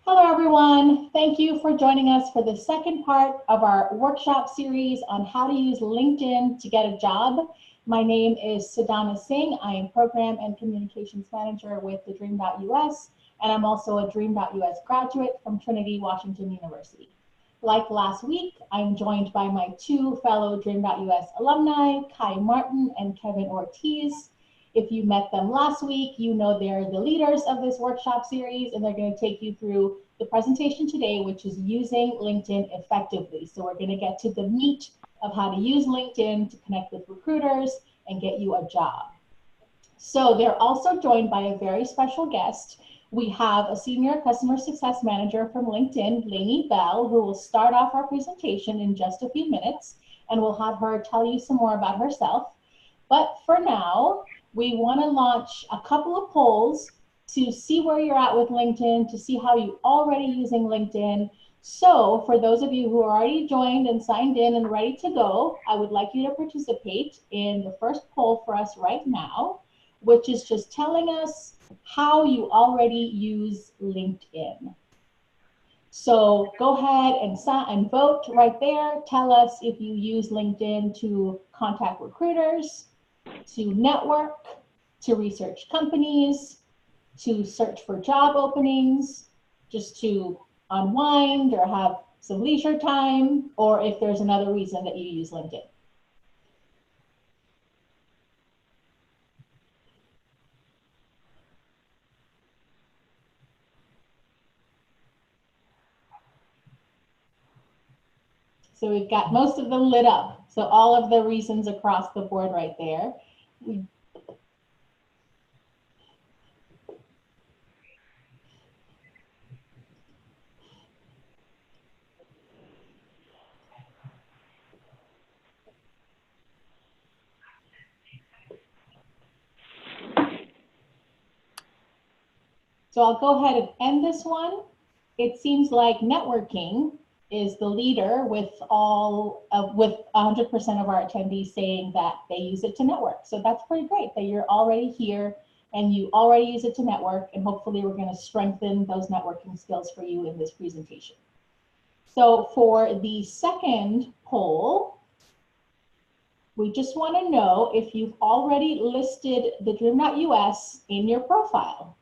Hello, everyone. Thank you for joining us for the second part of our workshop series on how to use LinkedIn to get a job. My name is Sadhana Singh. I am Program and Communications Manager with TheDream.Us, and I'm also a Dream.Us graduate from Trinity Washington University. Like last week, I'm joined by my two fellow Dream.Us alumni, Kai Martin and Kevin Ortiz. If you met them last week, you know they're the leaders of this workshop series, and they're going to take you through the presentation today, which is using LinkedIn effectively. So we're going to get to the meat of how to use LinkedIn to connect with recruiters and get you a job. So they're also joined by a very special guest. We have a senior customer success manager from LinkedIn, Lainey Bell, who will start off our presentation in just a few minutes, and we'll have her tell you some more about herself. But for now, we want to launch a couple of polls to see where you're at with LinkedIn, to see how you're already using LinkedIn. So for those of you who are already joined and signed in and ready to go, I would like you to participate in the first poll for us right now, which is just telling us how you already use LinkedIn. So go ahead and vote right there. Tell us if you use LinkedIn to contact recruiters, to network, to research companies, to search for job openings, just to unwind or have some leisure time, or if there's another reason that you use LinkedIn. So we've got most of them lit up. So all of the reasons across the board right there. So I'll go ahead and end this one. It seems like networking is the leader with 100% of our attendees saying that they use it to network. So that's pretty great that you're already here and you already use it to network, and hopefully we're going to strengthen those networking skills for you in this presentation. So for the second poll, we just want to know if you've already listed TheDream.Us in your profile.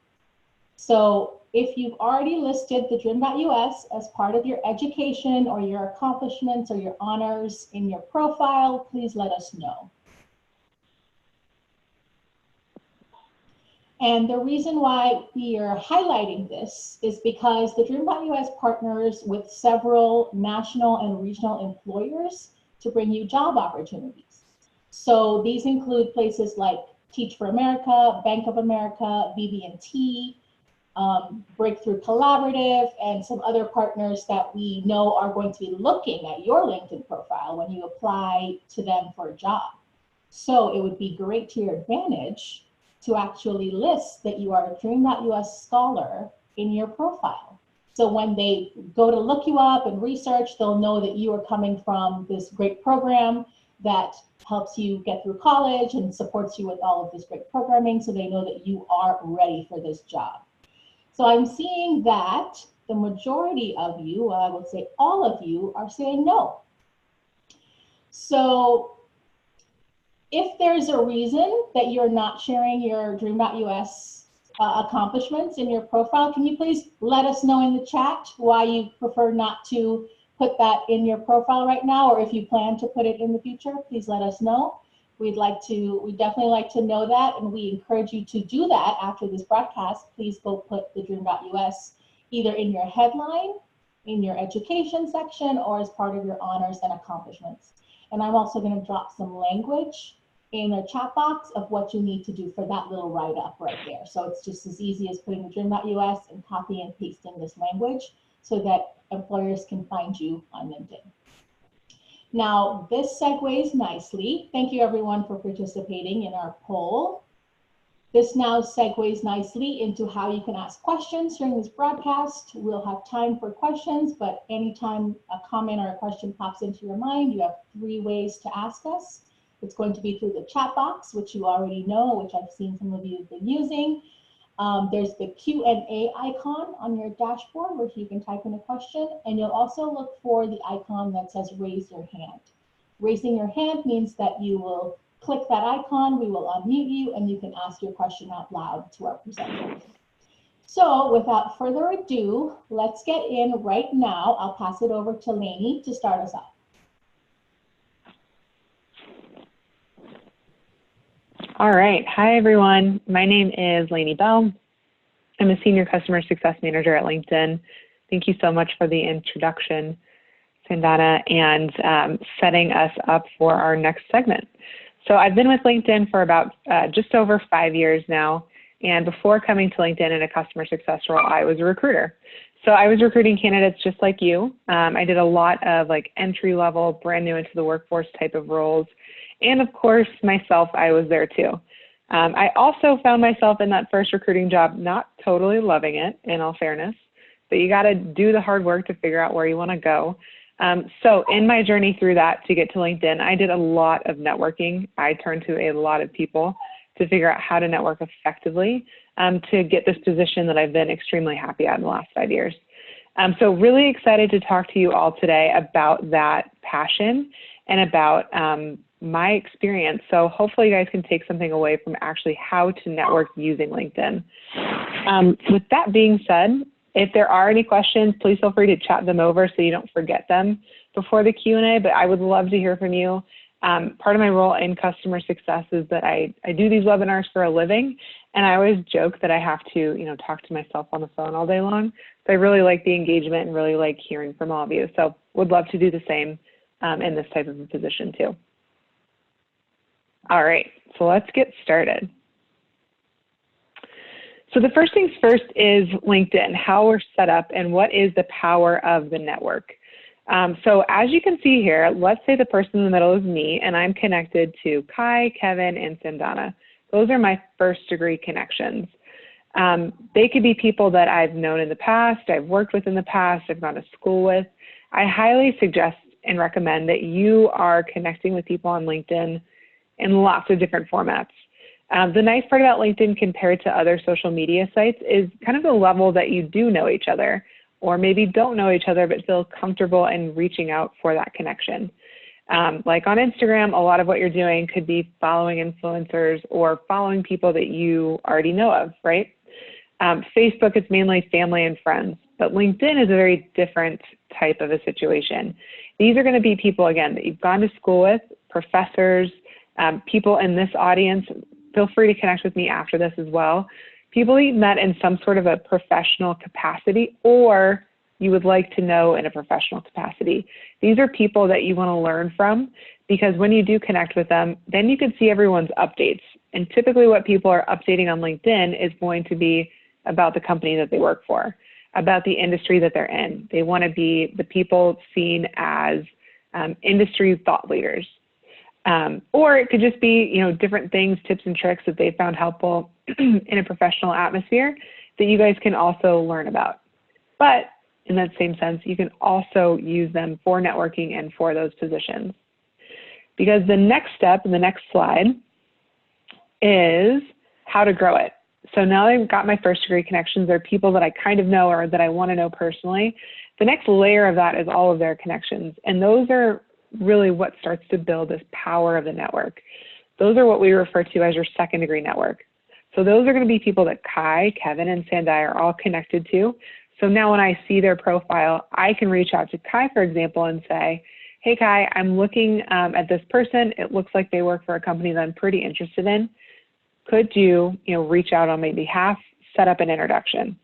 So if you've already listed TheDream.Us as part of your education or your accomplishments or your honors in your profile, please let us know. And the reason why we are highlighting this is because TheDream.Us partners with several national and regional employers to bring you job opportunities. So these include places like Teach for America, Bank of America, BB&T, Breakthrough Collaborative, and some other partners that we know are going to be looking at your LinkedIn profile when you apply to them for a job. So it would be great to your advantage to actually list that you are a Dream.Us scholar in your profile. So when they go to look you up and research, they'll know that you are coming from this great program that helps you get through college and supports you with all of this great programming, so they know that you are ready for this job. So I'm seeing that the majority of you, I would say all of you, are saying no. So if there's a reason that you're not sharing your Dream.Us accomplishments in your profile, can you please let us know in the chat why you prefer not to put that in your profile right now, or if you plan to put it in the future, please let us know. We'd definitely like to know that, and we encourage you to do that after this broadcast. Please go put TheDream.Us either in your headline, in your education section, or as part of your honors and accomplishments. And I'm also going to drop some language in the chat box of what you need to do for that little write-up right there. So it's just as easy as putting TheDream.Us and copy and pasting this language so that employers can find you on LinkedIn. Now, this segues nicely. Thank you everyone for participating in our poll. This now segues nicely into how you can ask questions during this broadcast. We'll have time for questions, but anytime a comment or a question pops into your mind, you have 3 ways to ask us. It's going to be through the chat box, which you already know, which I've seen some of you have been using. There's the Q&A icon on your dashboard where you can type in a question, and you'll also look for the icon that says raise your hand. Raising your hand means that you will click that icon, we will unmute you, and you can ask your question out loud to our presenter. So without further ado, let's get in right now. I'll pass it over to Lainey to start us off. All right. Hi, everyone. My name is Lainey Bell. I'm a Senior Customer Success Manager at LinkedIn. Thank you so much for the introduction, Sandana, and setting us up for our next segment. So I've been with LinkedIn for about just over 5 years now. And before coming to LinkedIn in a customer success role, I was a recruiter. So I was recruiting candidates just like you. I did a lot of like entry level, brand new into the workforce type of roles. And of course, myself, I was there too. I also found myself in that first recruiting job, not totally loving it, in all fairness, but you got to do the hard work to figure out where you want to go. So in my journey through that to get to LinkedIn, I did a lot of networking. I turned to a lot of people to figure out how to network effectively to get this position that I've been extremely happy at in the last 5 years. So really excited to talk to you all today about that passion and about my experience. So hopefully you guys can take something away from actually how to network using LinkedIn. With that being said, if there are any questions, please feel free to chat them over so you don't forget them before the Q&A, but I would love to hear from you. Part of my role in customer success is that I do these webinars for a living, and I always joke that I have to, talk to myself on the phone all day long. So I really like the engagement and really like hearing from all of you. So would love to do the same in this type of a position too. All right, so let's get started. So the first things first is LinkedIn, how we're set up and what is the power of the network. So as you can see here, let's say the person in the middle is me and I'm connected to Kai, Kevin, and Sandana. Those are my first degree connections. They could be people that I've known in the past, I've worked with in the past, I've gone to school with. I highly suggest and recommend that you are connecting with people on LinkedIn in lots of different formats. The nice part about LinkedIn compared to other social media sites is kind of the level that you do know each other, or maybe don't know each other but feel comfortable in reaching out for that connection. Like on Instagram, a lot of what you're doing could be following influencers or following people that you already know of, right? Facebook is mainly family and friends, but LinkedIn is a very different type of a situation. These are going to be people, again, that you've gone to school with, professors, people in this audience. Feel free to connect with me after this as well. People you've met in some sort of a professional capacity or you would like to know in a professional capacity. These are people that you want to learn from because when you do connect with them, then you can see everyone's updates. And typically what people are updating on LinkedIn is going to be about the company that they work for, about the industry that they're in. They want to be the people seen as industry thought leaders. Or it could just be, different things, tips and tricks that they found helpful in a professional atmosphere that you guys can also learn about. But in that same sense, you can also use them for networking and for those positions. Because the next step in the next slide is how to grow it. So now I've got my first degree connections. They're people that I kind of know or that I want to know personally. The next layer of that is all of their connections. And those are really what starts to build this power of the network. Those are what we refer to as your second degree network. So those are going to be people that Kai, Kevin, and Sandai are all connected to. So now when I see their profile, I can reach out to Kai, for example, and say, hey, Kai, I'm looking at this person. It looks like they work for a company that I'm pretty interested in. Could you, reach out on my behalf, set up an introduction?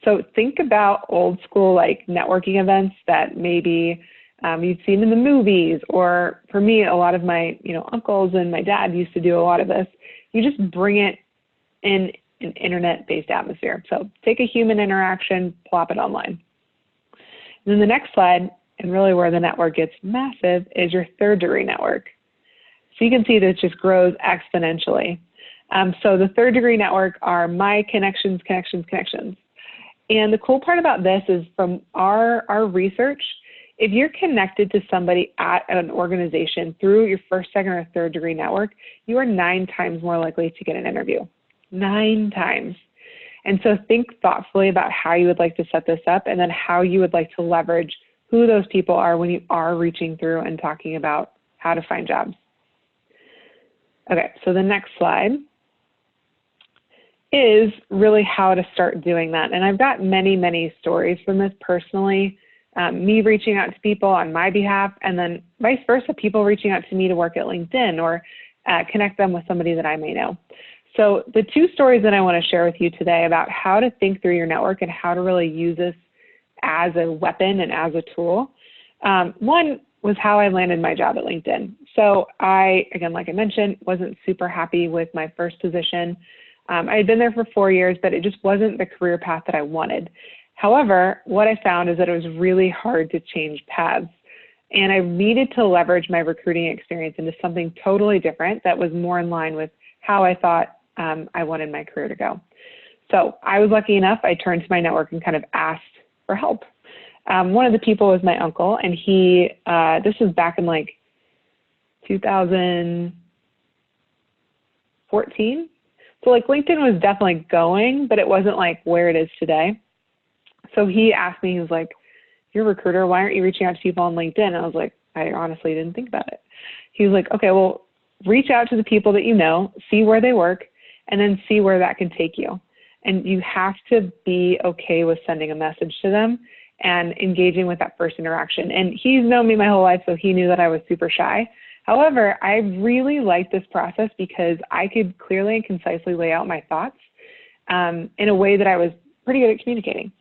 So think about old school like networking events that maybe you've seen in the movies, or for me, a lot of my, uncles and my dad used to do a lot of this. You just bring it in an internet-based atmosphere. So take a human interaction, plop it online. And then the next slide, and really where the network gets massive, is your third degree network. So you can see that it just grows exponentially. So the third degree network are my connections. And the cool part about this is from our research, if you're connected to somebody at an organization through your first, second, or third degree network, you are 9 times more likely to get an interview. 9 times. And so think thoughtfully about how you would like to set this up and then how you would like to leverage who those people are when you are reaching through and talking about how to find jobs. Okay, so the next slide is really how to start doing that. And I've got many, many stories from this personally, me reaching out to people on my behalf, and then vice versa, people reaching out to me to work at LinkedIn or connect them with somebody that I may know. So the two stories that I want to share with you today about how to think through your network and how to really use this as a weapon and as a tool. One was how I landed my job at LinkedIn. So I, again, like I mentioned, wasn't super happy with my first position. I had been there for 4 years, but it just wasn't the career path that I wanted. However, what I found is that it was really hard to change paths. And I needed to leverage my recruiting experience into something totally different that was more in line with how I thought I wanted my career to go. So I was lucky enough, I turned to my network and kind of asked for help. One of the people was my uncle, and he, this was back in like 2014. So like LinkedIn was definitely going, but it wasn't like where it is today. So he asked me, he was like, "You're a recruiter, why aren't you reaching out to people on LinkedIn?" And I was like, I honestly didn't think about it. He was like, "Okay, well, reach out to the people that you know, see where they work, and then see where that can take you. And you have to be okay with sending a message to them and engaging with that first interaction." And he's known me my whole life, so he knew that I was super shy. However, I really liked this process because I could clearly and concisely lay out my thoughts in a way that I was pretty good at communicating.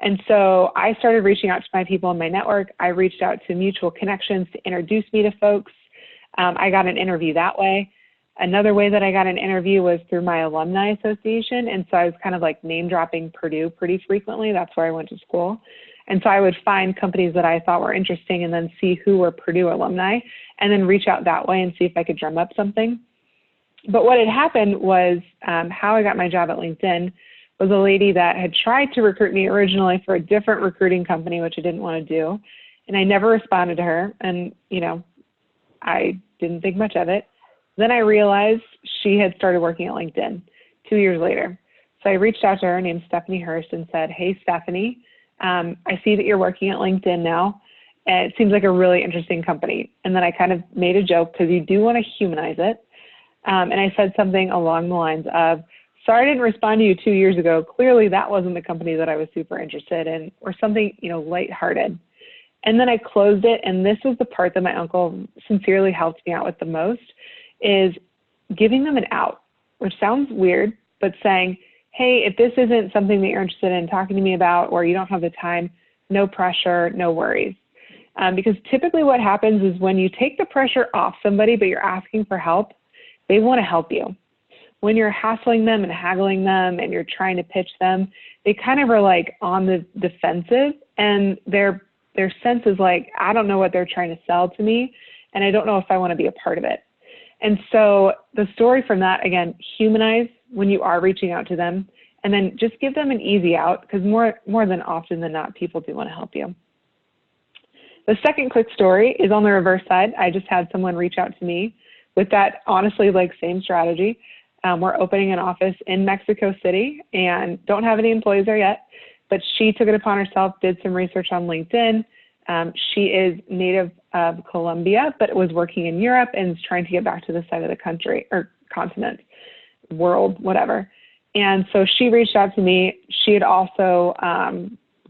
And so I started reaching out to my people in my network. I reached out to mutual connections to introduce me to folks. I got an interview that way. Another way that I got an interview was through my alumni association. And so I was kind of like name dropping Purdue pretty frequently. That's where I went to school. And so I would find companies that I thought were interesting and then see who were Purdue alumni and then reach out that way and see if I could drum up something. But what had happened was how I got my job at LinkedIn was a lady that had tried to recruit me originally for a different recruiting company, which I didn't want to do. And I never responded to her. And, you know, I didn't think much of it. Then I realized she had started working at LinkedIn 2 years later. So I reached out to her named Stephanie Hurst and said, "Hey, Stephanie, I see that you're working at LinkedIn now. And it seems like a really interesting company." And then I kind of made a joke because you do want to humanize it. And I said something along the lines of, "Sorry I didn't respond to you 2 years ago. Clearly that wasn't the company that I was super interested in," or something, you know, lighthearted. And then I closed it. And this was the part that my uncle sincerely helped me out with the most, is giving them an out, which sounds weird, but saying, "Hey, if this isn't something that you're interested in talking to me about, or you don't have the time, no pressure, no worries." Because typically what happens is when you take the pressure off somebody, but you're asking for help, they want to help you. When you're hassling them and haggling them and you're trying to pitch them, they kind of are like on the defensive, and their sense is like, I don't know what they're trying to sell to me, and I don't know if I want to be a part of it. And so the story from that, again, humanize when you are reaching out to them, and then just give them an easy out, because more than often than not, people do want to help you. The second quick story is on the reverse side. I just had someone reach out to me with that, honestly, like same strategy. We're opening an office in Mexico City and don't have any employees there yet, but she took it upon herself, did some research on LinkedIn. She is native of Colombia, but was working in Europe and is trying to get back to this side of the country or continent, world, whatever. And so she reached out to me. She had also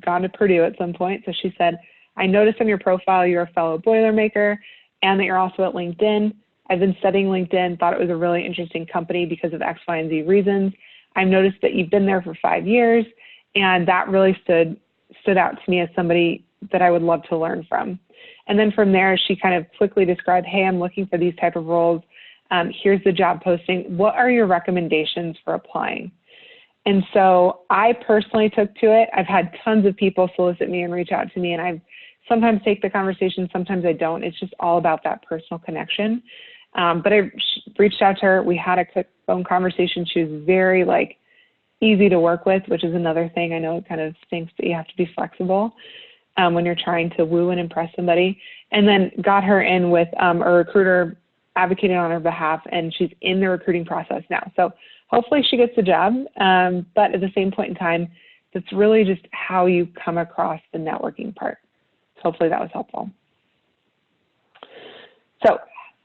gone to Purdue at some point. So she said, "I noticed on your profile you're a fellow Boilermaker and that you're also at LinkedIn. I've been studying LinkedIn, thought it was a really interesting company because of X, Y, and Z reasons. I've noticed that you've been there for 5 years, and that really stood out to me as somebody that I would love to learn from." And then from there, she kind of quickly described, "Hey, I'm looking for these type of roles. Here's the job posting. What are your recommendations for applying?" And so I personally took to it. I've had tons of people solicit me and reach out to me, and I sometimes take the conversation, sometimes I don't. It's just all about that personal connection. But I reached out to her. We had a quick phone conversation. She was very easy to work with, which is another thing. I know it kind of stinks, but you have to be flexible when you're trying to woo and impress somebody. And then got her in with a recruiter advocating on her behalf, and she's in the recruiting process now. So Hopefully she gets the job, but at the same point in time, it's really just how you come across the networking part. So hopefully that was helpful. So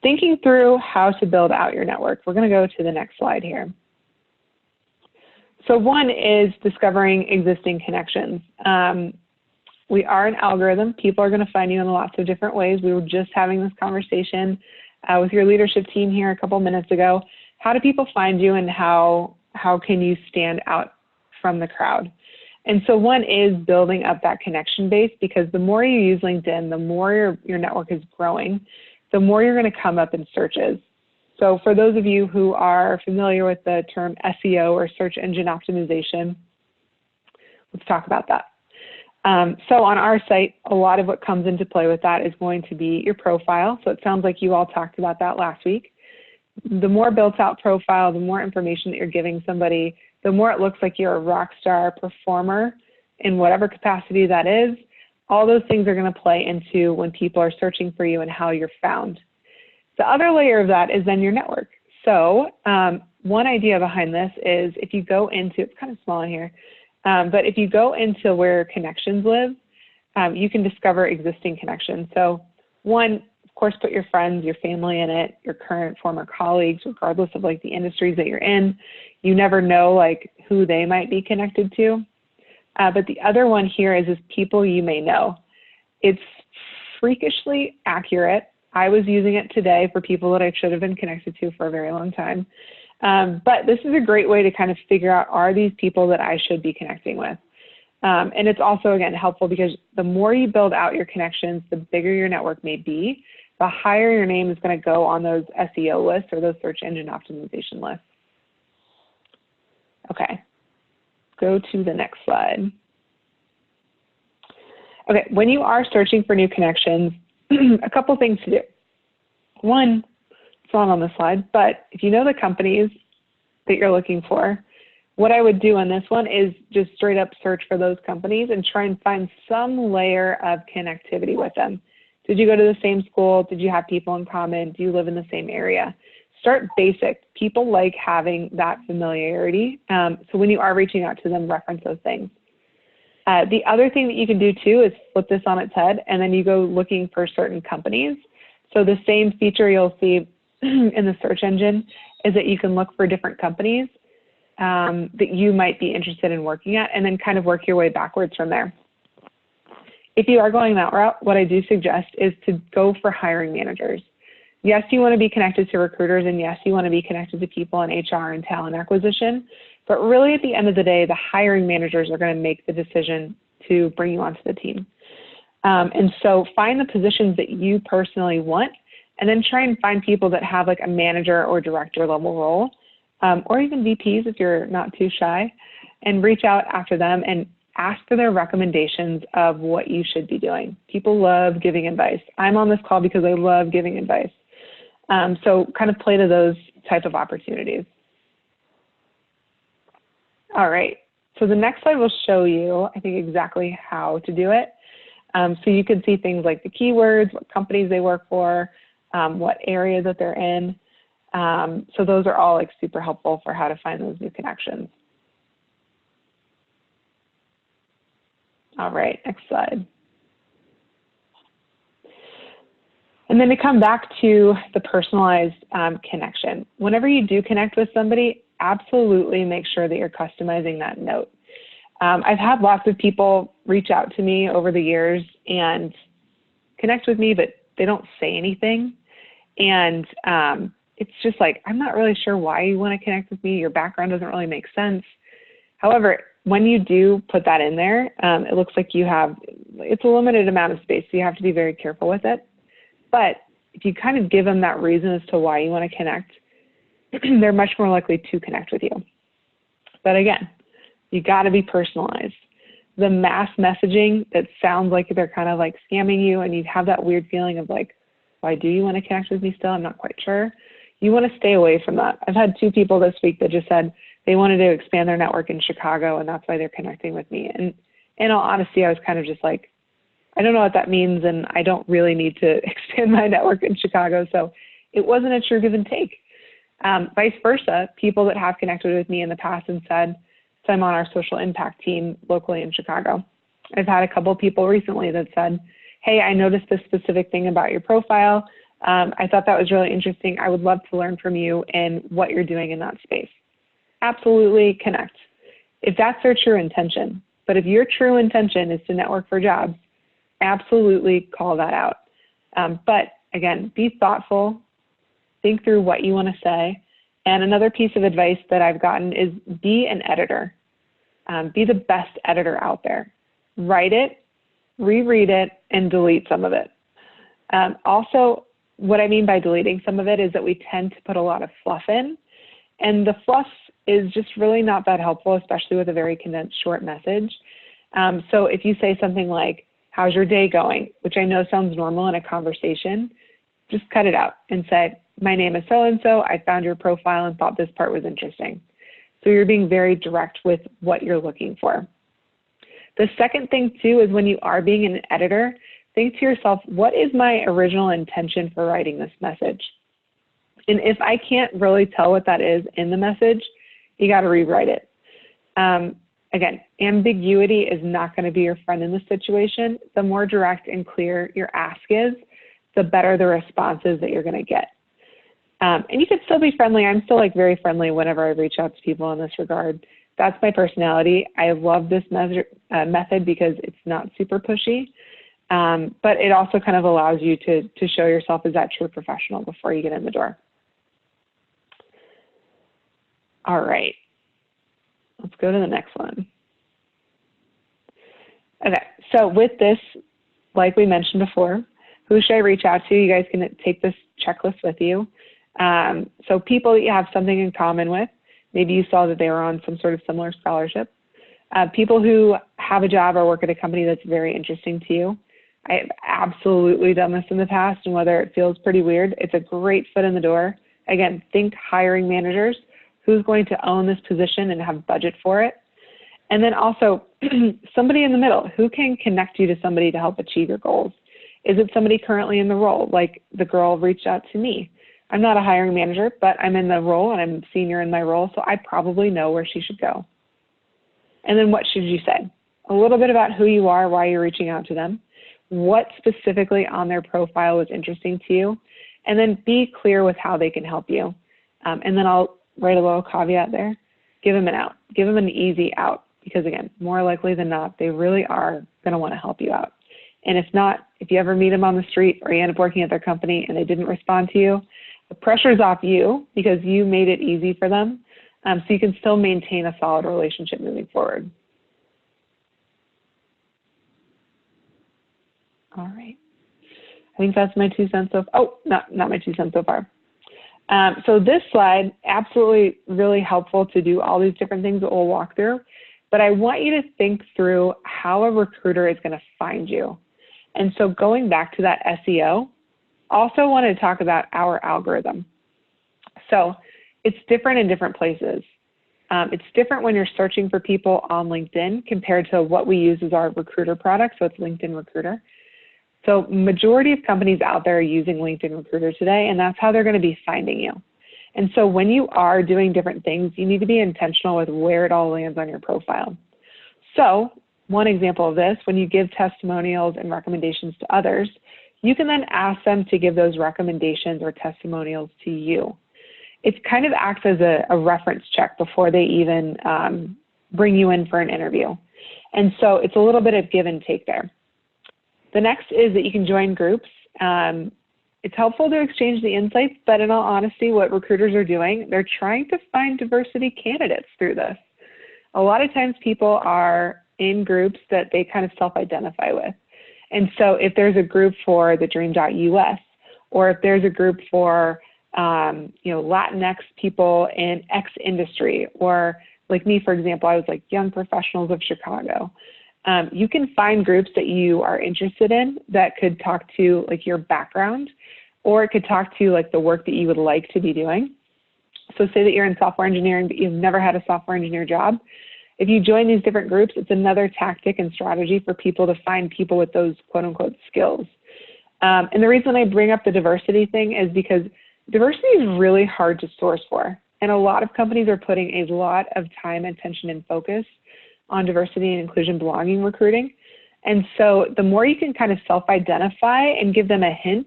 thinking through how to build out your network, we're going to go to the next slide here. So one is discovering existing connections. We are an algorithm. People are going to find you in lots of different ways. We were just having this conversation with your leadership team here a couple minutes ago. How do people find you, and how can you stand out from the crowd? And so one is building up that connection base, because the more you use LinkedIn, the more your network is growing, the more you're going to come up in searches. So for those of you who are familiar with the term SEO, or search engine optimization, let's talk about that. So on our site, a lot of what comes into play with that is going to be your profile. So it sounds like you all talked about that last week. The more built out profile, the more information that you're giving somebody, the more it looks like you're a rock star performer in whatever capacity that is. All those things are going to play into when people are searching for you and how you're found. The other layer of that is then your network. So one idea behind this is, if you go into, it's kind of small in here, but if you go into where connections live, you can discover existing connections. So one, of course, put your friends, your family in it, your current, former colleagues, regardless of like the industries that you're in. You never know like who they might be connected to. But the other one here is people you may know. It's freakishly accurate. I was using it today for people that I should have been connected to for a very long time. But this is a great way to kind of figure out, are these people that I should be connecting with? And it's also, again, helpful because the more you build out your connections, the bigger your network may be, the higher your name is going to go on those SEO lists, or those search engine optimization lists. Okay, go to the next slide. Okay, when you are searching for new connections, a couple things to do. One, it's not on the slide, but if you know the companies that you're looking for, what I would do on this one is just straight up search for those companies and try and find some layer of connectivity with them. Did you go to the same school? Did you have people in common? Do you live in the same area? Start basic. People like having that familiarity. So when you are reaching out to them, reference those things. The other thing that you can do too is flip this on its head, and then you go looking for certain companies. So the same feature you'll see in the search engine is that you can look for different companies that you might be interested in working at, and then kind of work your way backwards from there. If you are going that route, what I do suggest is to go for hiring managers. Yes, you want to be connected to recruiters, and yes, you want to be connected to people in HR and talent acquisition, but really at the end of the day, the hiring managers are going to make the decision to bring you onto the team. And so find the positions that you personally want, and then try and find people that have like a manager or director level role, or even VPs if you're not too shy, and reach out after them and ask for their recommendations of what you should be doing. People love giving advice. I'm on this call because I love giving advice. So kind of play to those type of opportunities. All right, so the next slide will show you, I think, exactly how to do it. So you can see things like the keywords, what companies they work for, what area that they're in. So those are all like super helpful for how to find those new connections. All right, next slide. And then to come back to the personalized connection. Whenever you do connect with somebody, absolutely make sure that you're customizing that note. I've had lots of people reach out to me over the years and connect with me, but they don't say anything. And it's just like, I'm not really sure why you want to connect with me. Your background doesn't really make sense. However, when you do put that in there, it looks like you have, it's a limited amount of space, so you have to be very careful with it. But if you kind of give them that reason as to why you want to connect, they're much more likely to connect with you. But again, you got to be personalized. The mass messaging that sounds like they're kind of like scamming you, and you have that weird feeling of like, why do you want to connect with me still? I'm not quite sure. You want to stay away from that. I've had 2 people this week that just said they wanted to expand their network in Chicago, and that's why they're connecting with me. And in all honesty, I was kind of just like, I don't know what that means, and I don't really need to expand my network in Chicago. So it wasn't a true give and take. Vice versa, people that have connected with me in the past and said, so I'm on our social impact team locally in Chicago. I've had a couple of people recently that said, hey, I noticed this specific thing about your profile. I thought that was really interesting. I would love to learn from you and what you're doing in that space. Absolutely connect. If that's their true intention, but if your true intention is to network for jobs, absolutely call that out. But again, be thoughtful, think through what you want to say. And another piece of advice that I've gotten is be an editor. Be the best editor out there. Write it, reread it, and delete some of it. Also, what I mean by deleting some of it is that we tend to put a lot of fluff in, and the fluff is just really not that helpful, especially with a very condensed short message. So if you say something like, how's your day going, which I know sounds normal in a conversation, just cut it out and say, my name is so-and-so, I found your profile and thought this part was interesting. So you're being very direct with what you're looking for. The second thing too is when you are being an editor, think to yourself, what is my original intention for writing this message? And if I can't really tell what that is in the message, you got to rewrite it. Again, ambiguity is not going to be your friend in this situation. The more direct and clear your ask is, the better the responses that you're going to get. And you can still be friendly. I'm still very friendly whenever I reach out to people in this regard. That's my personality. I love this method because it's not super pushy, but it also kind of allows you to show yourself as that true professional before you get in the door. All right, let's go to the next one. Okay, so with this, like we mentioned before, who should I reach out to? You guys can take this checklist with you. So people that you have something in common with, maybe you saw that they were on some sort of similar scholarship. People who have a job or work at a company that's very interesting to you. I've absolutely done this in the past, and whether it feels pretty weird, it's a great foot in the door. Again, think hiring managers. Who's going to own this position and have budget for it? And then also somebody in the middle who can connect you to somebody to help achieve your goals. Is it somebody currently in the role, like the girl reached out to me? I'm not a hiring manager, but I'm in the role and I'm senior in my role, so I probably know where she should go. And then what should you say? A little bit about who you are, why you're reaching out to them, what specifically on their profile was interesting to you, and then be clear with how they can help you. And then I'll write a little caveat there. Give them an out. Give them an easy out because, again, more likely than not, they really are going to want to help you out. And if not, if you ever meet them on the street or you end up working at their company and they didn't respond to you, the pressure's off you because you made it easy for them, so you can still maintain a solid relationship moving forward. All right. I think that's my 2 cents so far. Oh, not my 2 cents so far. So this slide, absolutely really helpful to do all these different things that we'll walk through, but I want you to think through how a recruiter is going to find you. And so going back to that SEO, also want to talk about our algorithm. So it's different in different places. It's different when you're searching for people on LinkedIn compared to what we use as our recruiter product, so it's LinkedIn Recruiter. So majority of companies out there are using LinkedIn Recruiter today, and that's how they're going to be finding you. And so when you are doing different things, you need to be intentional with where it all lands on your profile. So one example of this, when you give testimonials and recommendations to others, you can then ask them to give those recommendations or testimonials to you. It kind of acts as a reference check before they even bring you in for an interview. And so it's a little bit of give and take there. The next is that you can join groups. It's helpful to exchange the insights, but in all honesty, what recruiters are doing, they're trying to find diversity candidates through this. A lot of times people are in groups that they kind of self-identify with. And so if there's a group for TheDream.Us, or if there's a group for Latinx people in X industry, or like me, for example, I was like Young Professionals of Chicago. You can find groups that you are interested in that could talk to like your background, or it could talk to like the work that you would like to be doing. So say that you're in software engineering, but you've never had a software engineer job. If you join these different groups, it's another tactic and strategy for people to find people with those quote unquote skills. And the reason I bring up the diversity thing is because diversity is really hard to source for. And a lot of companies are putting a lot of time, attention, and focus on diversity and inclusion belonging recruiting. And so the more you can kind of self-identify and give them a hint,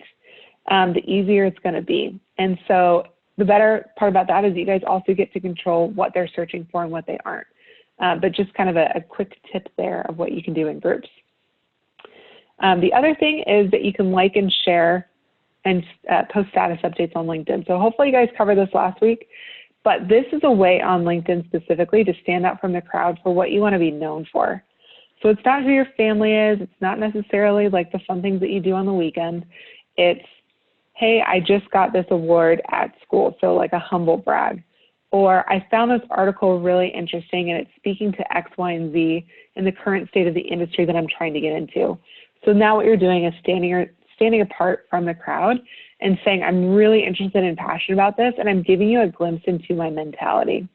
the easier it's going to be. And so the better part about that is you guys also get to control what they're searching for and what they aren't. But just kind of a quick tip there of what you can do in groups. The other thing is that you can like and share and post status updates on LinkedIn. So hopefully you guys covered this last week, but this is a way on LinkedIn specifically to stand out from the crowd for what you want to be known for. So it's not who your family is. It's not necessarily like the fun things that you do on the weekend. It's, hey, I just got this award at school, so like a humble brag. Or I found this article really interesting and it's speaking to X, Y, and Z in the current state of the industry that I'm trying to get into. So now what you're doing is standing apart from the crowd and saying, I'm really interested and passionate about this, and I'm giving you a glimpse into my mentality.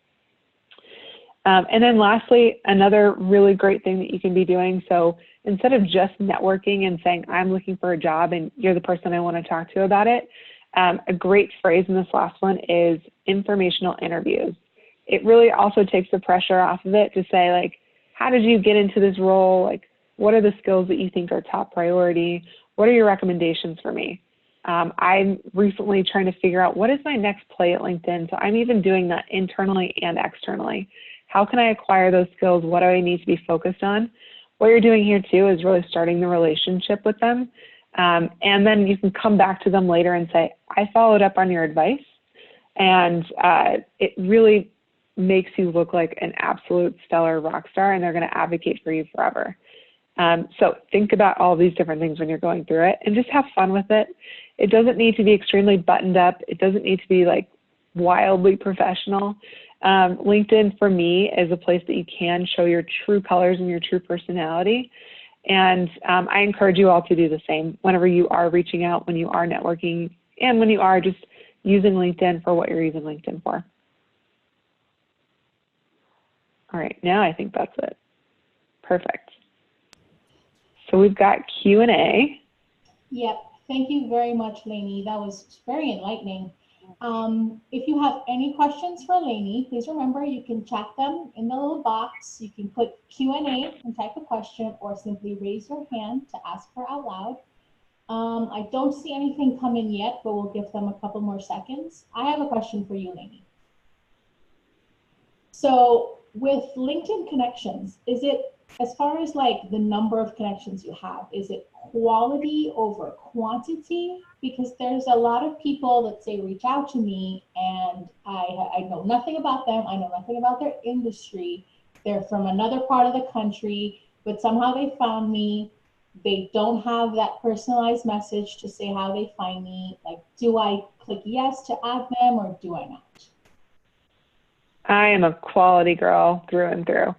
And then lastly, another really great thing that you can be doing, so instead of just networking and saying, I'm looking for a job and you're the person I want to talk to about it, a great phrase in this last one is informational interviews. It really also takes the pressure off of it to say, like, how did you get into this role? Like, what are the skills that you think are top priority? What are your recommendations for me? I'm recently trying to figure out what is my next play at LinkedIn. So I'm even doing that internally and externally. How can I acquire those skills? What do I need to be focused on? What you're doing here too is really starting the relationship with them. And then you can come back to them later and say, I followed up on your advice. And it really makes you look like an absolute stellar rock star, and they're going to advocate for you forever. So think about all these different things when you're going through it and just have fun with it. It doesn't need to be extremely buttoned up. It doesn't need to be like wildly professional. LinkedIn for me is a place that you can show your true colors and your true personality. And I encourage you all to do the same whenever you are reaching out, when you are networking, and when you are just using LinkedIn for what you're using LinkedIn for. All right, now I think that's it. Perfect. So we've got Q&A. Yep. Thank you very much, Lainey. That was very enlightening. If you have any questions for Lainey, please remember you can chat them in the little box. You can put Q&A and type a question, or simply raise your hand to ask her out loud. I don't see anything come in yet, but we'll give them a couple more seconds. I have a question for you, Lainey. So with LinkedIn connections, is it, as far as like the number of connections you have, is it quality over quantity? Because there's a lot of people that say, reach out to me, and I know nothing about them. I know nothing about their industry. They're from another part of the country, but somehow they found me. They don't have that personalized message to say how they find me. Like, do I click yes to add them, or do I not? I am a quality girl through and through.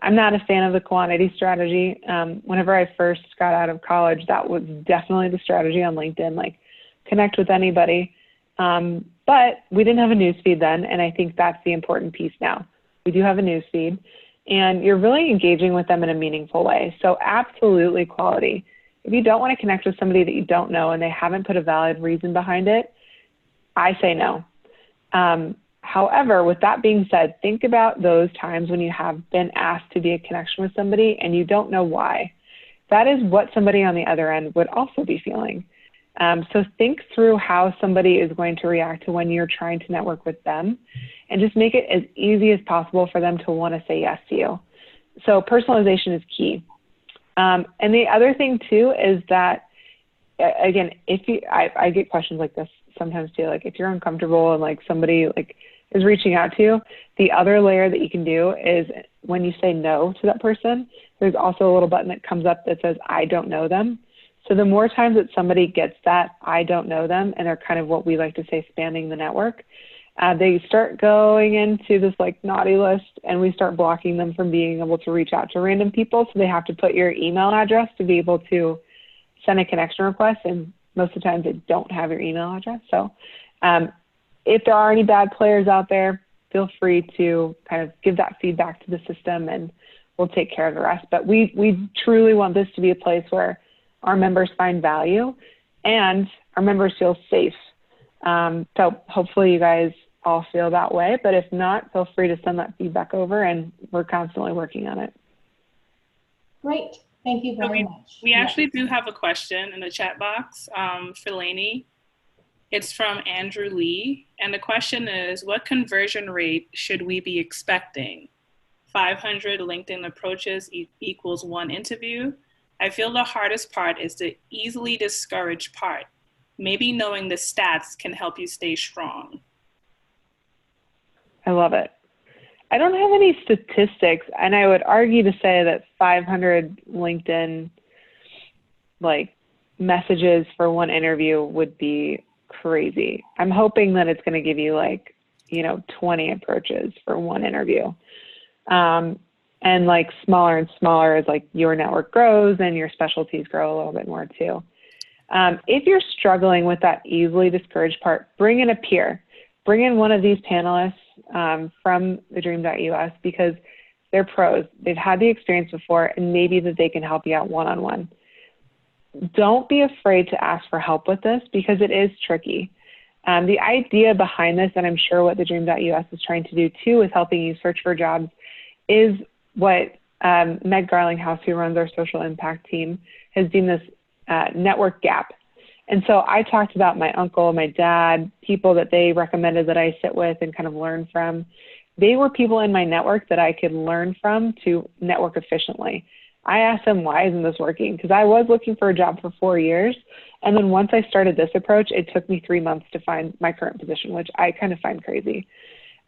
I'm not a fan of the quantity strategy. Whenever I first got out of college, that was definitely the strategy on LinkedIn, like connect with anybody. But we didn't have a newsfeed then, and I think that's the important piece now. We do have a newsfeed, and you're really engaging with them in a meaningful way. So absolutely quality. If you don't want to connect with somebody that you don't know and they haven't put a valid reason behind it, I say no. However, with that being said, think about those times when you have been asked to be a connection with somebody and you don't know why. That is what somebody on the other end would also be feeling. So think through how somebody is going to react to when you're trying to network with them, and just make it as easy as possible for them to want to say yes to you. So personalization is key. And the other thing too is that, again, I get questions like this sometimes too, like if you're uncomfortable and like somebody like is reaching out to you, the other layer that you can do is when you say no to that person, there's also a little button that comes up that says, I don't know them. So the more times that somebody gets that, I don't know them, and they're kind of what we like to say spamming the network, they start going into this like naughty list, and we start blocking them from being able to reach out to random people. So they have to put your email address to be able to send a connection request, and most of the time they don't have your email address. So if there are any bad players out there, feel free to kind of give that feedback to the system, and we'll take care of the rest. But we truly want this to be a place where our members find value and our members feel safe. So hopefully you guys all feel that way, but if not, feel free to send that feedback over, and we're constantly working on it. Great. Thank you very much. We actually do have a question in the chat box for Lainey. It's from Andrew Lee. And the question is, what conversion rate should we be expecting? 500 LinkedIn approaches equals 1 interview. I feel the hardest part is the easily discouraged part. Maybe knowing the stats can help you stay strong. I love it. I don't have any statistics, and I would argue to say that 500 LinkedIn messages for 1 interview would be crazy. I'm hoping that it's going to give you 20 approaches for 1 interview. And smaller and smaller as your network grows and your specialties grow a little bit more too. If you're struggling with that easily discouraged part, bring in a peer. Bring in one of these panelists from TheDream.Us, because they're pros. They've had the experience before, and maybe that they can help you out one-on-one. Don't be afraid to ask for help with this, because it is tricky. The idea behind this, and I'm sure what TheDream.Us is trying to do too with helping you search for jobs, is what Meg Garlinghouse, who runs our social impact team, has deemed this network gap. And so I talked about my uncle, my dad, people that they recommended that I sit with and kind of learn from. They were people in my network that I could learn from to network efficiently. I asked them, why isn't this working? Because I was looking for a job for 4 years. And then once I started this approach, it took me 3 months to find my current position, which I kind of find crazy.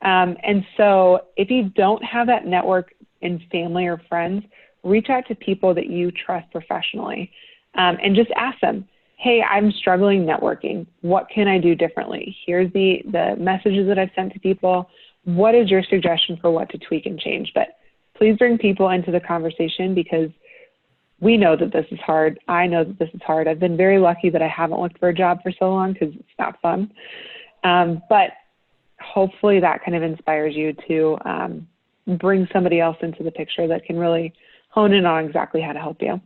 And so if you don't have that network in family or friends, reach out to people that you trust professionally, and just ask them, hey, I'm struggling networking. What can I do differently? Here's the messages that I've sent to people. What is your suggestion for what to tweak and change? But please bring people into the conversation, because we know that this is hard. I know that this is hard. I've been very lucky that I haven't looked for a job for so long, because it's not fun. But hopefully that kind of inspires you to bring somebody else into the picture that can really hone in on exactly how to help you.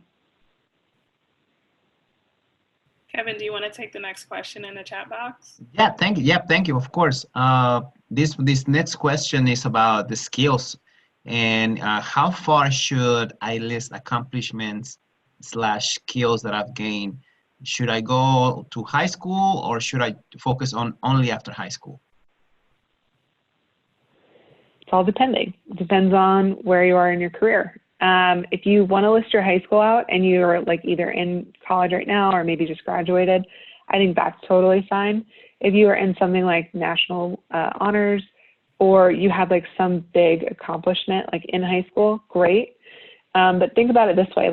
Kevin, do you want to take the next question in the chat box? Yeah, thank you. Yeah, thank you. Of course. This next question is about the skills, and how far should I list accomplishments / skills that I've gained? Should I go to high school, or should I focus on only after high school? It's all depending. It depends on where you are in your career. If you want to list your high school out and you're either in college right now or maybe just graduated, I think that's totally fine. If you are in something like national honors, or you have some big accomplishment in high school, great. But think about it this way,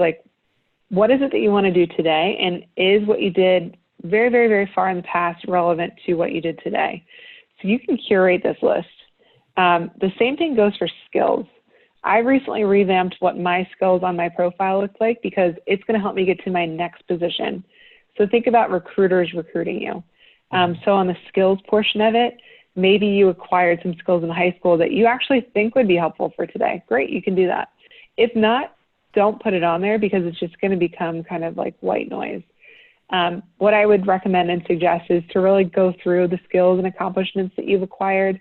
what is it that you want to do today? And is what you did very, very, very far in the past relevant to what you did today? So you can curate this list. The same thing goes for skills. I recently revamped what my skills on my profile look like, because it's going to help me get to my next position. So think about recruiters recruiting you. So on the skills portion of it, maybe you acquired some skills in high school that you actually think would be helpful for today. Great, you can do that. If not, don't put it on there, because it's just going to become kind of white noise. What I would recommend and suggest is to really go through the skills and accomplishments that you've acquired,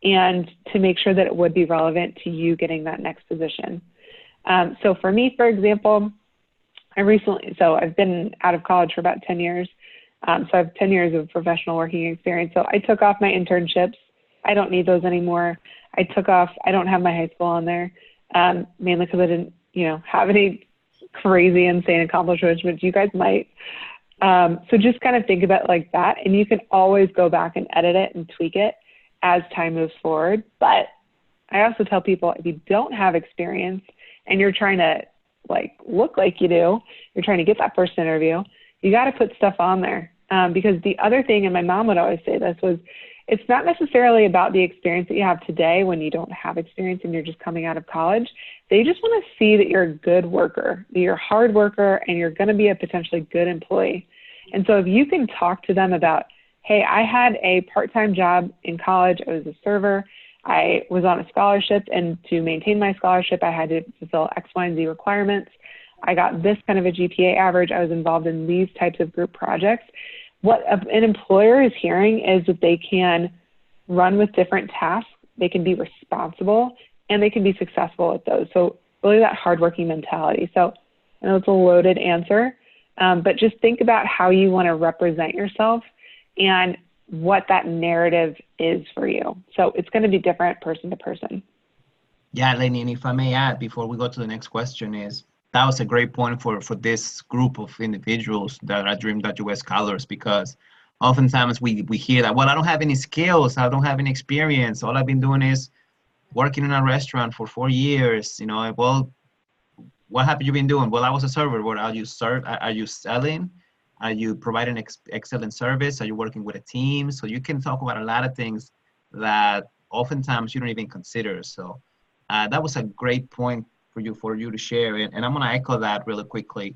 and to make sure that it would be relevant to you getting that next position. So for me, for example, I've been out of college for about 10 years. So I have 10 years of professional working experience. So I took off my internships. I don't need those anymore. I don't have my high school on there, mainly because I didn't, have any crazy, insane accomplishments, which you guys might. So just kind of think about it like that. And you can always go back and edit it and tweak it as time moves forward. But I also tell people, if you don't have experience and you're trying to look like you do, you're trying to get that first interview, you got to put stuff on there. Because the other thing, and my mom would always say this, was it's not necessarily about the experience that you have today when you don't have experience and you're just coming out of college. They just want to see that you're a good worker, that you're a hard worker, and you're going to be a potentially good employee. And so if you can talk to them about, hey, I had a part-time job in college. I was a server. I was on a scholarship, and to maintain my scholarship, I had to fulfill X, Y, and Z requirements. I got this kind of a GPA average. I was involved in these types of group projects. what an employer is hearing is that they can run with different tasks, they can be responsible, and they can be successful at those. So really that hardworking mentality. So I know it's a loaded answer, but just think about how you want to represent yourself and what that narrative is for you. So it's going to be different person to person. Yeah, Lenny, and if I may add before we go to the next question is, that was a great point for this group of individuals that are Dream.Us scholars, because oftentimes we hear that, well, I don't have any skills, I don't have any experience, all I've been doing is working in a restaurant for 4 years, you know. Well, what have you been doing? Well, I was a server. What are you are you selling? Are you providing excellent service? Are you working with a team? So you can talk about a lot of things that oftentimes you don't even consider. So that was a great point for you to share. And I'm gonna echo that really quickly.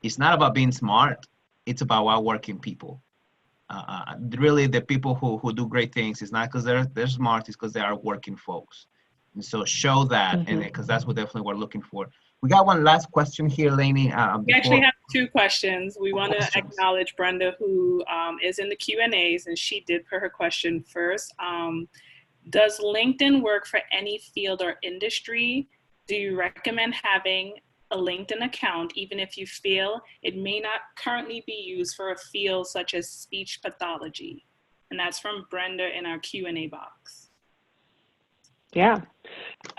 It's not about being smart. It's about outworking people. Really, the people who do great things is not because they're smart. It's because they are working folks. And so show that, and because that's what definitely we're looking for. We got one last question here, Lainey. We actually have 2 questions. We want to acknowledge Brenda, who is in the Q&As, and she did put her question first. Does LinkedIn work for any field or industry? Do you recommend having a LinkedIn account, even if you feel it may not currently be used for a field such as speech pathology? And that's from Brenda in our Q&A box. Yeah.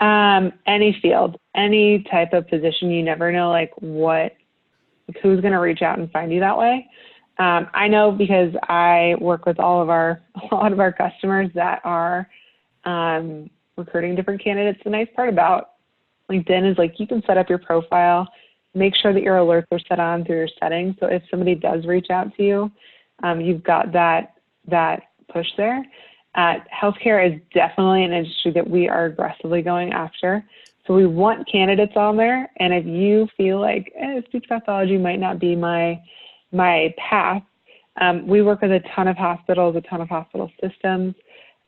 Any field, any type of position, you never know who's going to reach out and find you that way. I know because I work with a lot of our customers that are recruiting different candidates. The nice part about LinkedIn is you can set up your profile, make sure that your alerts are set on through your settings. So if somebody does reach out to you, you've got that push there. Healthcare is definitely an industry that we are aggressively going after. So we want candidates on there. And if you feel like speech pathology might not be my path, we work with a ton of hospitals, a ton of hospital systems.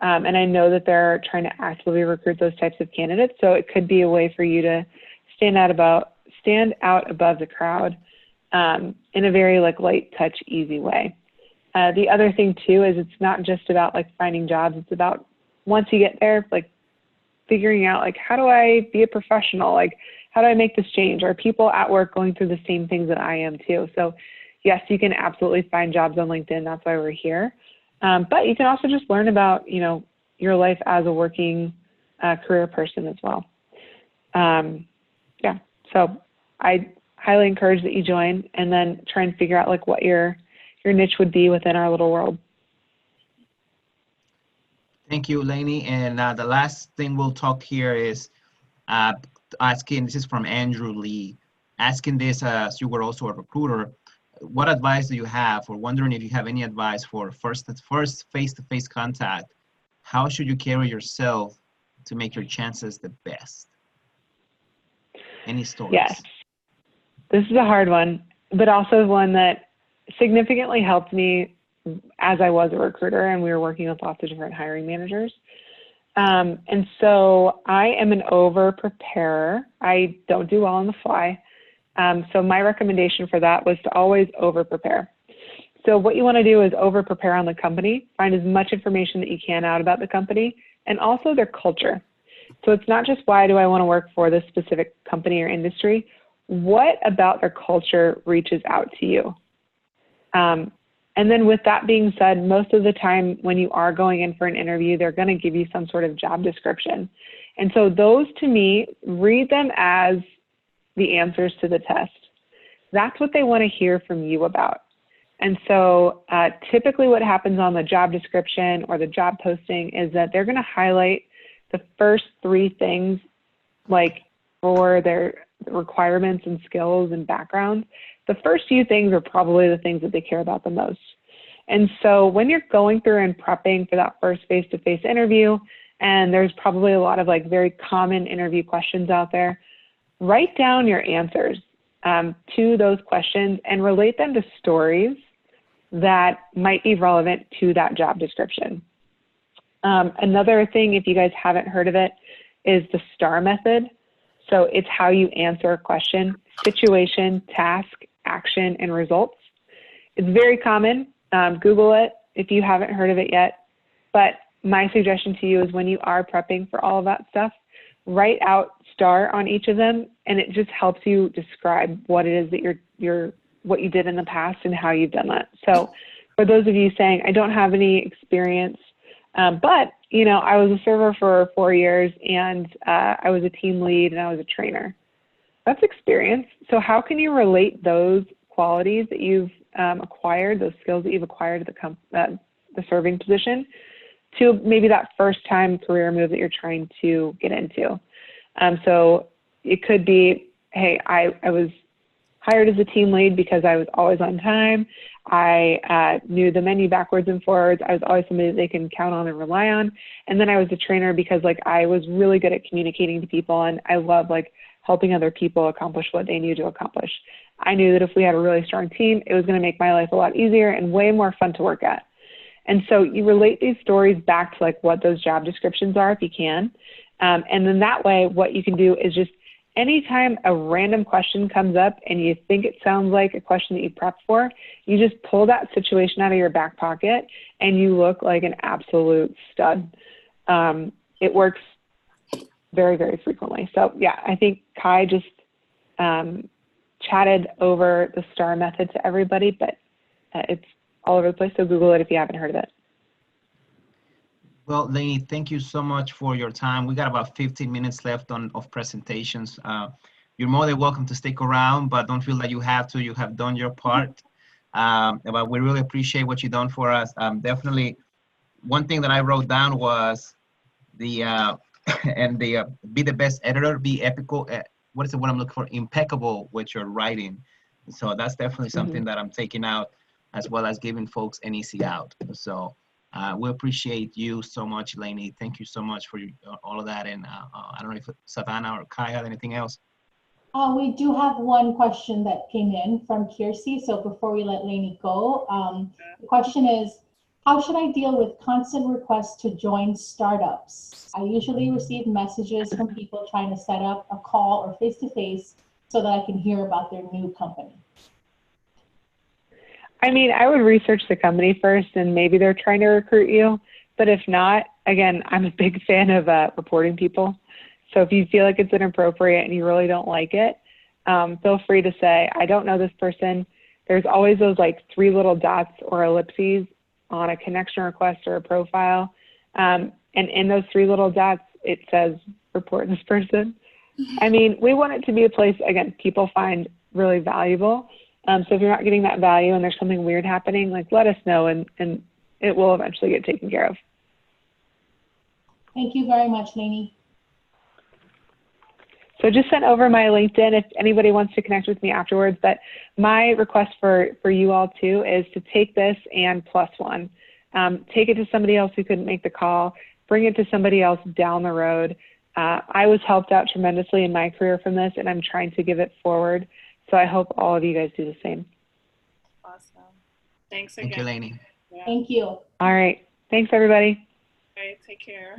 And I know that they're trying to actively recruit those types of candidates. So it could be a way for you to stand out above the crowd in a very light touch, easy way. The other thing too is it's not just about finding jobs. It's about once you get there, figuring out how do I be a professional? How do I make this change? Are people at work going through the same things that I am too? So yes, you can absolutely find jobs on LinkedIn. That's why we're here. But you can also just learn about, your life as a working career person as well. Yeah, so I highly encourage that you join and then try and figure out what your niche would be within our little world. Thank you, Lainey. And the last thing we'll talk here is asking, this is from Andrew Lee, asking this as you were also a recruiter, what advice do you have, or wondering if you have any advice for first face-to-face contact? How should you carry yourself to make your chances the best? Any stories? Yes, this is a hard one, but also one that significantly helped me as I was a recruiter and we were working with lots of different hiring managers. And so I am an over-preparer. I don't do well on the fly. So my recommendation for that was to always over-prepare. So what you want to do is over-prepare on the company, find as much information that you can out about the company, and also their culture. So it's not just why do I want to work for this specific company or industry, what about their culture reaches out to you? And then with that being said, most of the time when you are going in for an interview, they're going to give you some sort of job description. And so those, to me, read them as the answers to the test. That's what they want to hear from you about. And so typically what happens on the job description or the job posting is that they're going to highlight the first 3 things for their requirements and skills and backgrounds. The first few things are probably the things that they care about the most. And so when you're going through and prepping for that first face-to-face interview, and there's probably a lot of very common interview questions out there, write down your answers to those questions and relate them to stories that might be relevant to that job description. Another thing, if you guys haven't heard of it, is the STAR method. So it's how you answer a question: situation, task, action, and results. It's very common. Google it if you haven't heard of it yet. But my suggestion to you is when you are prepping for all of that stuff, write out STAR on each of them, and it just helps you describe what it is that what you did in the past and how you've done that. So for those of you saying, I don't have any experience, but I was a server for 4 years, and I was a team lead, and I was a trainer. That's experience. So how can you relate those qualities that you've acquired, those skills that you've acquired at the serving position, to maybe that first time career move that you're trying to get into? So it could be, hey, I was hired as a team lead because I was always on time. I knew the menu backwards and forwards. I was always somebody that they can count on and rely on. And then I was a trainer because I was really good at communicating to people, and I love helping other people accomplish what they need to accomplish. I knew that if we had a really strong team, it was going to make my life a lot easier and way more fun to work at. And so you relate these stories back to what those job descriptions are if you can. And then that way, what you can do is just anytime a random question comes up and you think it sounds like a question that you prepped for, you just pull that situation out of your back pocket and you look like an absolute stud. It works very, very frequently. So yeah, I think Kai just chatted over the STAR method to everybody, but it's all over the place. So Google it if you haven't heard of it. Well, Lainey, thank you so much for your time. We got about 15 minutes left of presentations. You're more than welcome to stick around, but don't feel that you have to. You have done your part. But we really appreciate what you've done for us. Definitely, one thing that I wrote down was be the best editor, be epical. What is it? What I'm looking for? Impeccable with your writing. So that's definitely something that I'm taking out, as well as giving folks an easy out. So. We appreciate you so much, Lainey. Thank you so much for all of that. And I don't know if Savannah or Kai had anything else. We do have one question that came in from Kiersey. So before we let Lainey go, the question is, how should I deal with constant requests to join startups? I usually receive messages from people trying to set up a call or face-to-face so that I can hear about their new company. I mean, I would research the company first, and maybe they're trying to recruit you. But if not, again, I'm a big fan of reporting people. So if you feel like it's inappropriate and you really don't like it, feel free to say, I don't know this person. There's always those 3 little dots or ellipses on a connection request or a profile. And in those 3 little dots, it says, report this person. I mean, we want it to be a place, again, people find really valuable. So if you're not getting that value and there's something weird happening, let us know, and it will eventually get taken care of. Thank you very much, Lainey. So just send over my LinkedIn if anybody wants to connect with me afterwards. But my request for you all too is to take this and +1. Take it to somebody else who couldn't make the call. Bring it to somebody else down the road. I was helped out tremendously in my career from this, and I'm trying to give it forward. So I hope all of you guys do the same. Awesome. Thanks again. Thank you, Lainey. Yeah. Thank you. All right. Thanks, everybody. All right. Take care.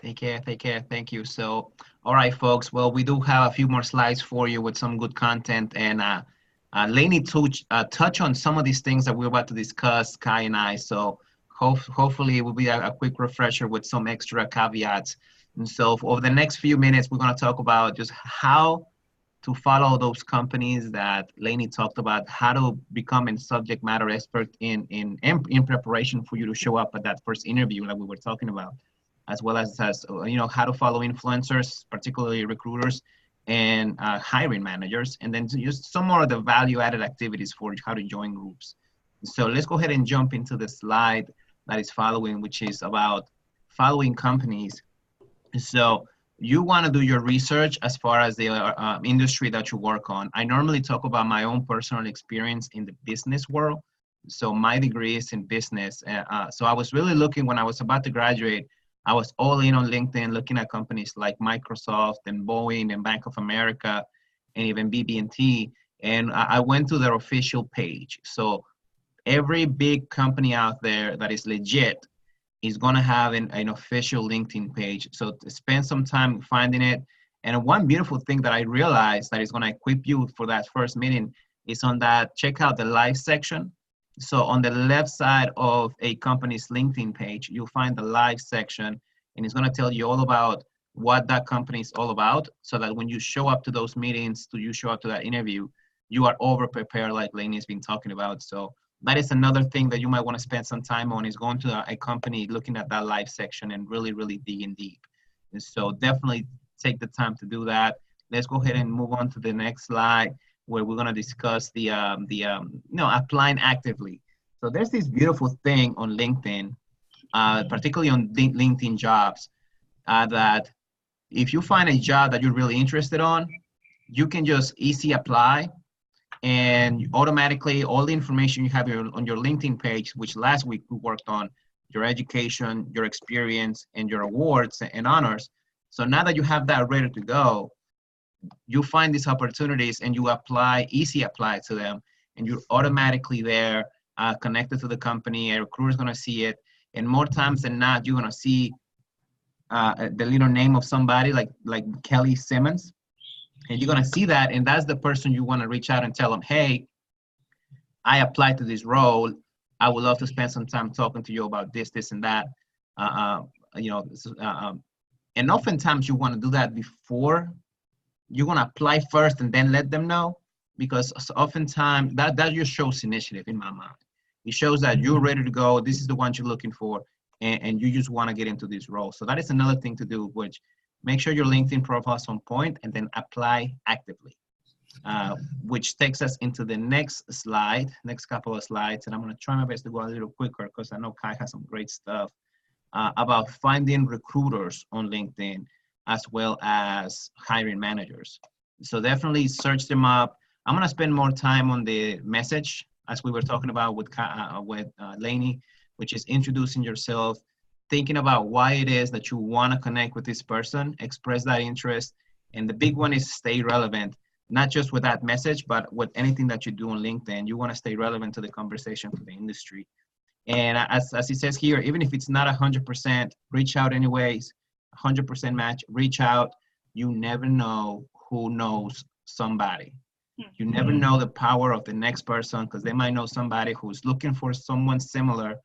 Take care. Take care. Thank you. So, all right, folks. Well, we do have a few more slides for you with some good content. And Lainey touch on some of these things that we're about to discuss, Kai and I. So hopefully it will be a quick refresher with some extra caveats. And so over the next few minutes, we're going to talk about just how to follow those companies that Lainey talked about, how to become a subject matter expert in preparation for you to show up at that first interview that we were talking about, as well as how to follow influencers, particularly recruiters and hiring managers, and then just some more of the value-added activities for how to join groups. So let's go ahead and jump into the slide that is following, which is about following companies. So you want to do your research as far as the industry that you work on. I normally talk about my own personal experience in the business world. So my degree is in business. So I was really looking when I was about to graduate, I was all in on LinkedIn, looking at companies like Microsoft and Boeing and Bank of America and even BB&T. And I went to their official page. So every big company out there that is legit is going to have an official LinkedIn page. So spend some time finding it. And one beautiful thing that I realized that is going to equip you for that first meeting is on that, check out the live section. So on the left side of a company's LinkedIn page, you'll find the live section, and it's going to tell you all about what that company is all about, so that when you show up to those meetings, you show up to that interview, you are over prepared, like Lainey's been talking about. So that is another thing that you might want to spend some time on, is going to a company, looking at that live section and really, really digging deep. And so definitely take the time to do that. Let's go ahead and move on to the next slide, where we're going to discuss applying actively. So there's this beautiful thing on LinkedIn, particularly on LinkedIn jobs, that if you find a job that you're really interested on, you can just easy apply, and automatically all the information you have on your LinkedIn page, which last week we worked on, your education, your experience, and your awards and honors. So now that you have that ready to go, you find these opportunities and you apply, easy apply to them, and you're automatically there, connected to the company. A recruiter is going to see it, and more times than not, you're going to see the little name of somebody like Kelly Simmons, and you're going to see that, and that's the person you want to reach out and tell them, hey, I applied to this role. I would love to spend some time talking to you about this, this, and that. And oftentimes you want to do that before you're going to apply first and then let them know, because oftentimes that just shows initiative in my mind. It shows that you're ready to go. This is the one you're looking for, and you just want to get into this role. So that is another thing to do, which make sure your LinkedIn profile is on point, and then apply actively, which takes us into the next slide, next couple of slides. And I'm going to try my best to go a little quicker, because I know Kai has some great stuff about finding recruiters on LinkedIn, as well as hiring managers. So definitely search them up. I'm going to spend more time on the message, as we were talking about with Lainey, which is introducing yourself, thinking about why it is that you want to connect with this person, express that interest. And the big one is stay relevant, not just with that message, but with anything that you do on LinkedIn. You want to stay relevant to the conversation for the industry. And as it says here, even if it's not 100%, reach out anyways. 100% match, reach out. You never know who knows somebody. You never know the power of the next person, because they might know somebody who's looking for someone similar.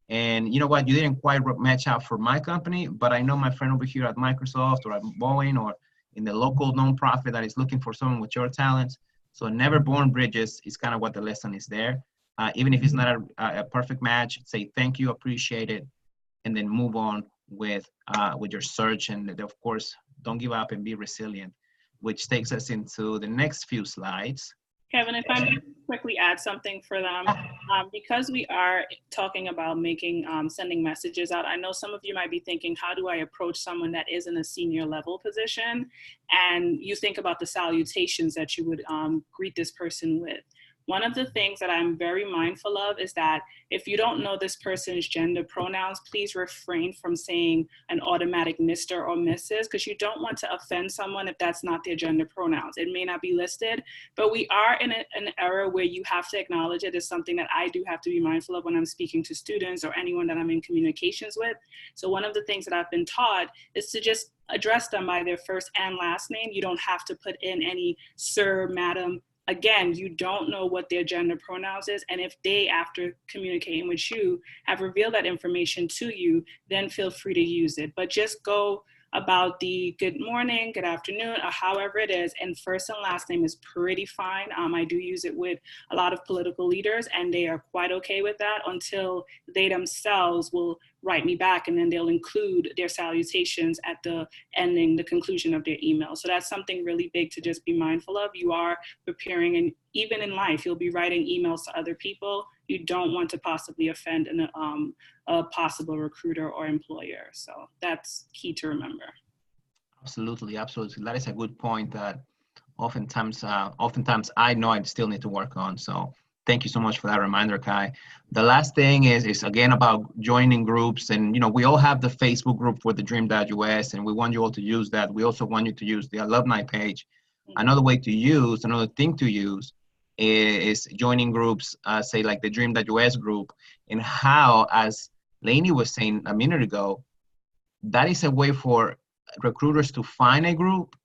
And you know what? You didn't quite match out for my company, but I know my friend over here at Microsoft or at Boeing or in the local nonprofit that is looking for someone with your talents. So never burn bridges is kind of what the lesson is there. Even if it's not a perfect match, say thank you, appreciate it, and then move on with your search. And of course, don't give up and be resilient, which takes us into the next few slides. Kevin, if I may quickly add something for them, because we are talking about sending messages out, I know some of you might be thinking, how do I approach someone that is in a senior level position? And you think about the salutations that you would greet this person with. One of the things that I'm very mindful of is that if you don't know this person's gender pronouns, please refrain from saying an automatic Mr. or Mrs., because you don't want to offend someone if that's not their gender pronouns. It may not be listed, but we are in an era where you have to acknowledge it. Is something that I do have to be mindful of when I'm speaking to students or anyone that I'm in communications with. So one of the things that I've been taught is to just address them by their first and last name. You don't have to put in any sir, madam. Again, you don't know what their gender pronouns is. And if they, after communicating with you, have revealed that information to you, then feel free to use it. But just go about the good morning, good afternoon, or however it is, and first and last name is pretty fine. I do use it with a lot of political leaders, and they are quite okay with that until they themselves will write me back, and then they'll include their salutations at the ending, the conclusion of their email. So that's something really big to just be mindful of. You are preparing, and even in life, you'll be writing emails to other people. You don't want to possibly offend a possible recruiter or employer. So that's key to remember. Absolutely, absolutely. That is a good point that oftentimes I know I still need to work on. So thank you so much for that reminder, Kai. The last thing is again about joining groups. And, you know, we all have the Facebook group for TheDream.Us, and we want you all to use that. We also want you to use the alumni page. Another thing to use is joining groups, say like the Dream.Us group, and how, as Lainey was saying a minute ago, that is a way for recruiters to find a group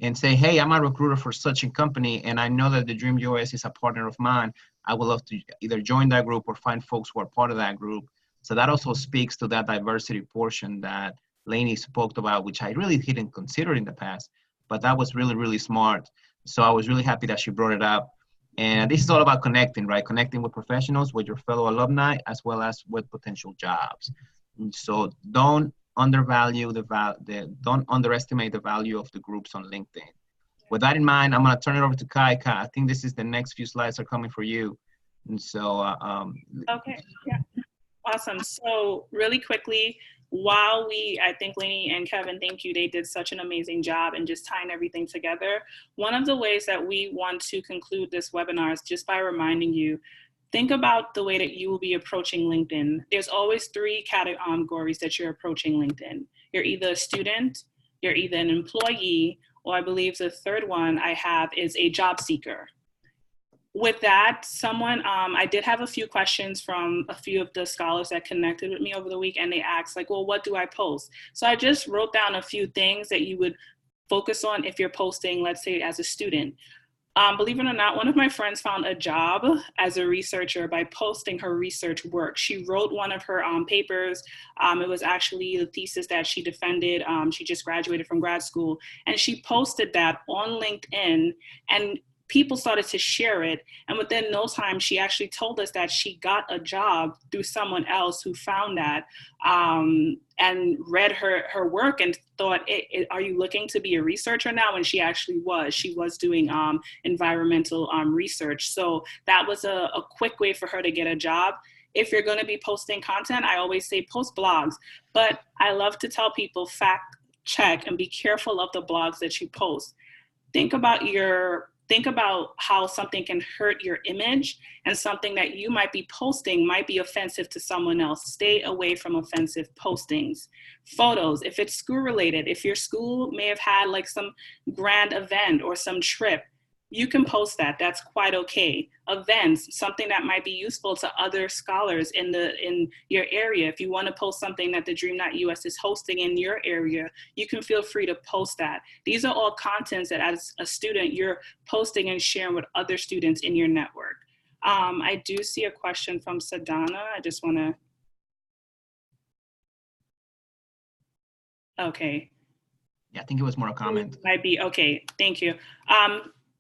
and say, hey, I'm a recruiter for such a company, and I know that the Dream.Us is a partner of mine. I would love to either join that group or find folks who are part of that group. So that also speaks to that diversity portion that Lainey spoke about, which I really didn't consider in the past, but that was really, really smart. So I was really happy that she brought it up. And this is all about connecting, right? Connecting with professionals, with your fellow alumni, as well as with potential jobs. And so don't undervalue don't underestimate the value of the groups on LinkedIn. With that in mind, I'm going to turn it over to Kai. Kai, I think this is the next few slides are coming for you. And so, Okay, yeah, awesome. So really quickly, I think Lainey and Kevin, thank you, they did such an amazing job in just tying everything together. One of the ways that we want to conclude this webinar is just by reminding you, think about the way that you will be approaching LinkedIn. There's always three categories that you're approaching LinkedIn. You're either a student, you're either an employee, or I believe the third one I have is a job seeker. With that, I did have a few questions from a few of the scholars that connected with me over the week, and they asked like, well, what do I post? So I just wrote down a few things that you would focus on if you're posting, let's say as a student. Believe it or not, one of my friends found a job as a researcher by posting her research work. She wrote one of her papers. It was actually the thesis that she defended. She just graduated from grad school, and she posted that on LinkedIn, and people started to share it. And within no time, she actually told us that she got a job through someone else who found that and read her work and thought, are you looking to be a researcher now? And she actually was. She was doing environmental research. So that was a quick way for her to get a job. If you're going to be posting content, I always say post blogs, but I love to tell people fact check and be careful of the blogs that you post. Think about how something can hurt your image, and something that you might be posting might be offensive to someone else. Stay away from offensive postings. Photos, if it's school related, if your school may have had like some grand event or some trip, you can post that. That's quite okay. Events, something that might be useful to other scholars in your area. If you want to post something that TheDream.Us is hosting in your area, you can feel free to post that. These are all contents that as a student, you're posting and sharing with other students in your network. I do see a question from Sadhana. I just want to, okay. Yeah, I think it was more a comment. Might be, okay, thank you.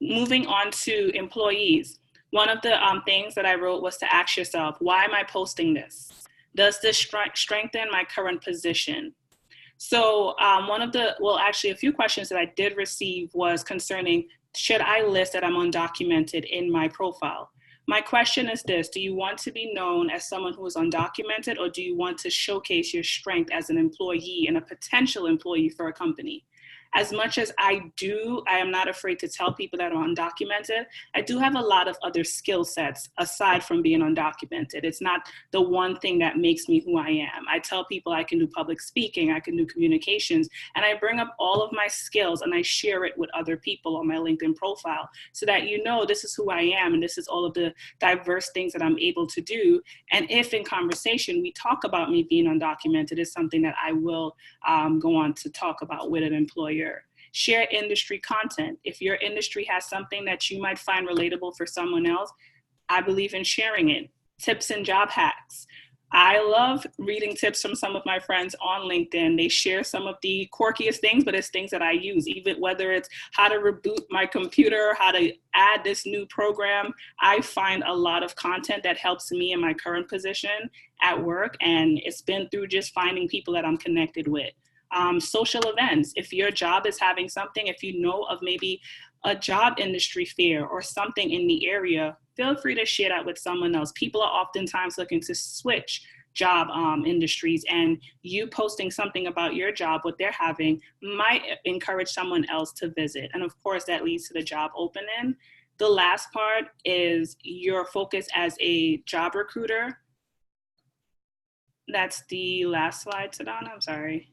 Moving on to employees. One of the things that I wrote was to ask yourself, why am I posting this? Does this strengthen my current position? So actually a few questions that I did receive was concerning, should I list that I'm undocumented in my profile? My question is this: do you want to be known as someone who is undocumented, or do you want to showcase your strength as an employee and a potential employee for a company? As much as I am not afraid to tell people that I'm undocumented. I do have a lot of other skill sets aside from being undocumented. It's not the one thing that makes me who I am. I tell people I can do public speaking, I can do communications, and I bring up all of my skills and I share it with other people on my LinkedIn profile so that you know this is who I am and this is all of the diverse things that I'm able to do. And if in conversation we talk about me being undocumented, it's something that I will go on to talk about with an employer. Share industry content. If your industry has something that you might find relatable for someone else, I believe in sharing it. Tips and job hacks. I love reading tips from some of my friends on LinkedIn. They share some of the quirkiest things, but it's things that I use, even whether it's how to reboot my computer, how to add this new program. I find a lot of content that helps me in my current position at work, and it's been through just finding people that I'm connected with. Social events. If your job is having something, if you know of maybe a job industry fair or something in the area, feel free to share that with someone else. People are oftentimes looking to switch job industries, and you posting something about your job, what they're having, might encourage someone else to visit. And of course, that leads to the job opening. The last part is your focus as a job recruiter. That's the last slide, Sadhana, I'm sorry.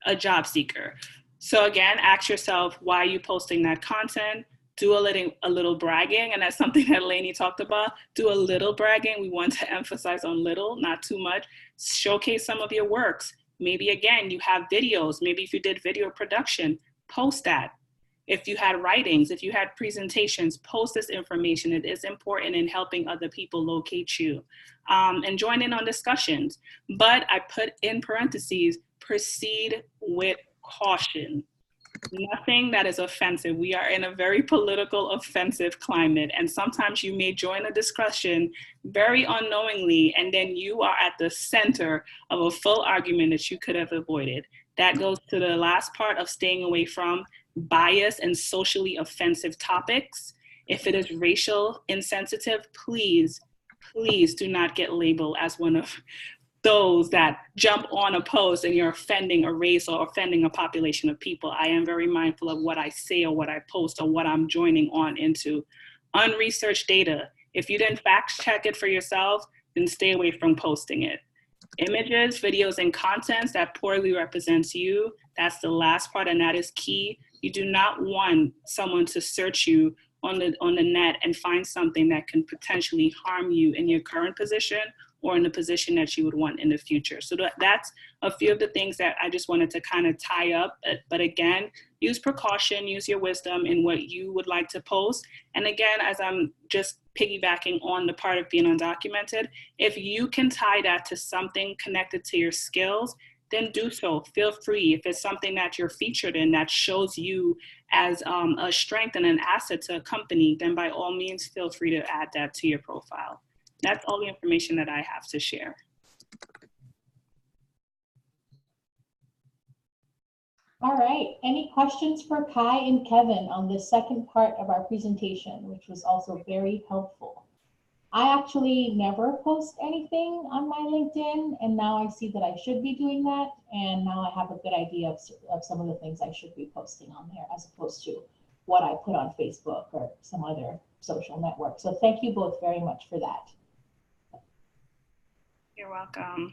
A job seeker. So again, ask yourself, why are you posting that content? Do a little bragging, and that's something that Lainey talked about. Do a little bragging. We want to emphasize on little, not too much. Showcase some of your works. Maybe again, you have videos. Maybe if you did video production, post that. If you had writings, if you had presentations, post this information. It is important in helping other people locate you, and join in on discussions. But I put in parentheses, proceed with caution. Nothing that is offensive. We are in a very political, offensive climate. And sometimes you may join a discussion very unknowingly, and then you are at the center of a full argument that you could have avoided. That goes to the last part of staying away from bias and socially offensive topics. If it is racial insensitive, please, please do not get labeled as one of those that jump on a post and you're offending a race or offending a population of people. I am very mindful of what I say or what I post or what I'm joining on into. Unresearched data. If you didn't fact check it for yourself, then stay away from posting it. Images, videos, and contents that poorly represents you, that's the last part, and that is key. You do not want someone to search you on the net and find something that can potentially harm you in your current position or in the position that you would want in the future. So that's a few of the things that I just wanted to kind of tie up. But again, use precaution, use your wisdom in what you would like to post. And again, as I'm just piggybacking on the part of being undocumented, if you can tie that to something connected to your skills, then do so. Feel free. If it's something that you're featured in that shows you as a strength and an asset to a company, then by all means, feel free to add that to your profile. That's all the information that I have to share. All right, any questions for Kai and Kevin on the second part of our presentation, which was also very helpful? I actually never post anything on my LinkedIn, and now I see that I should be doing that, and now I have a good idea of some of the things I should be posting on there as opposed to what I put on Facebook or some other social network. So thank you both very much for that. You're welcome.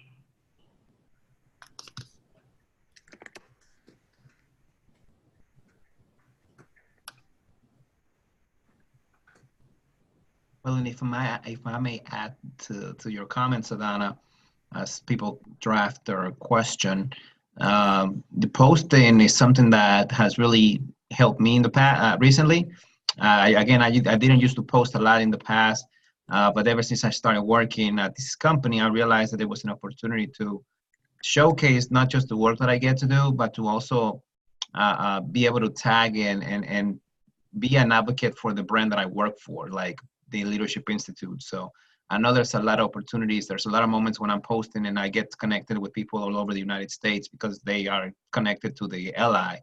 Well, and if I may add to your comments, Adana, as people draft their question, the posting is something that has really helped me in the past recently. I didn't used to post a lot in the past, but ever since I started working at this company, I realized that there was an opportunity to showcase not just the work that I get to do, but to also be able to tag and be an advocate for the brand that I work for, like the Leadership Institute. So I know there's a lot of opportunities. There's a lot of moments when I'm posting and I get connected with people all over the United States because they are connected to the LI.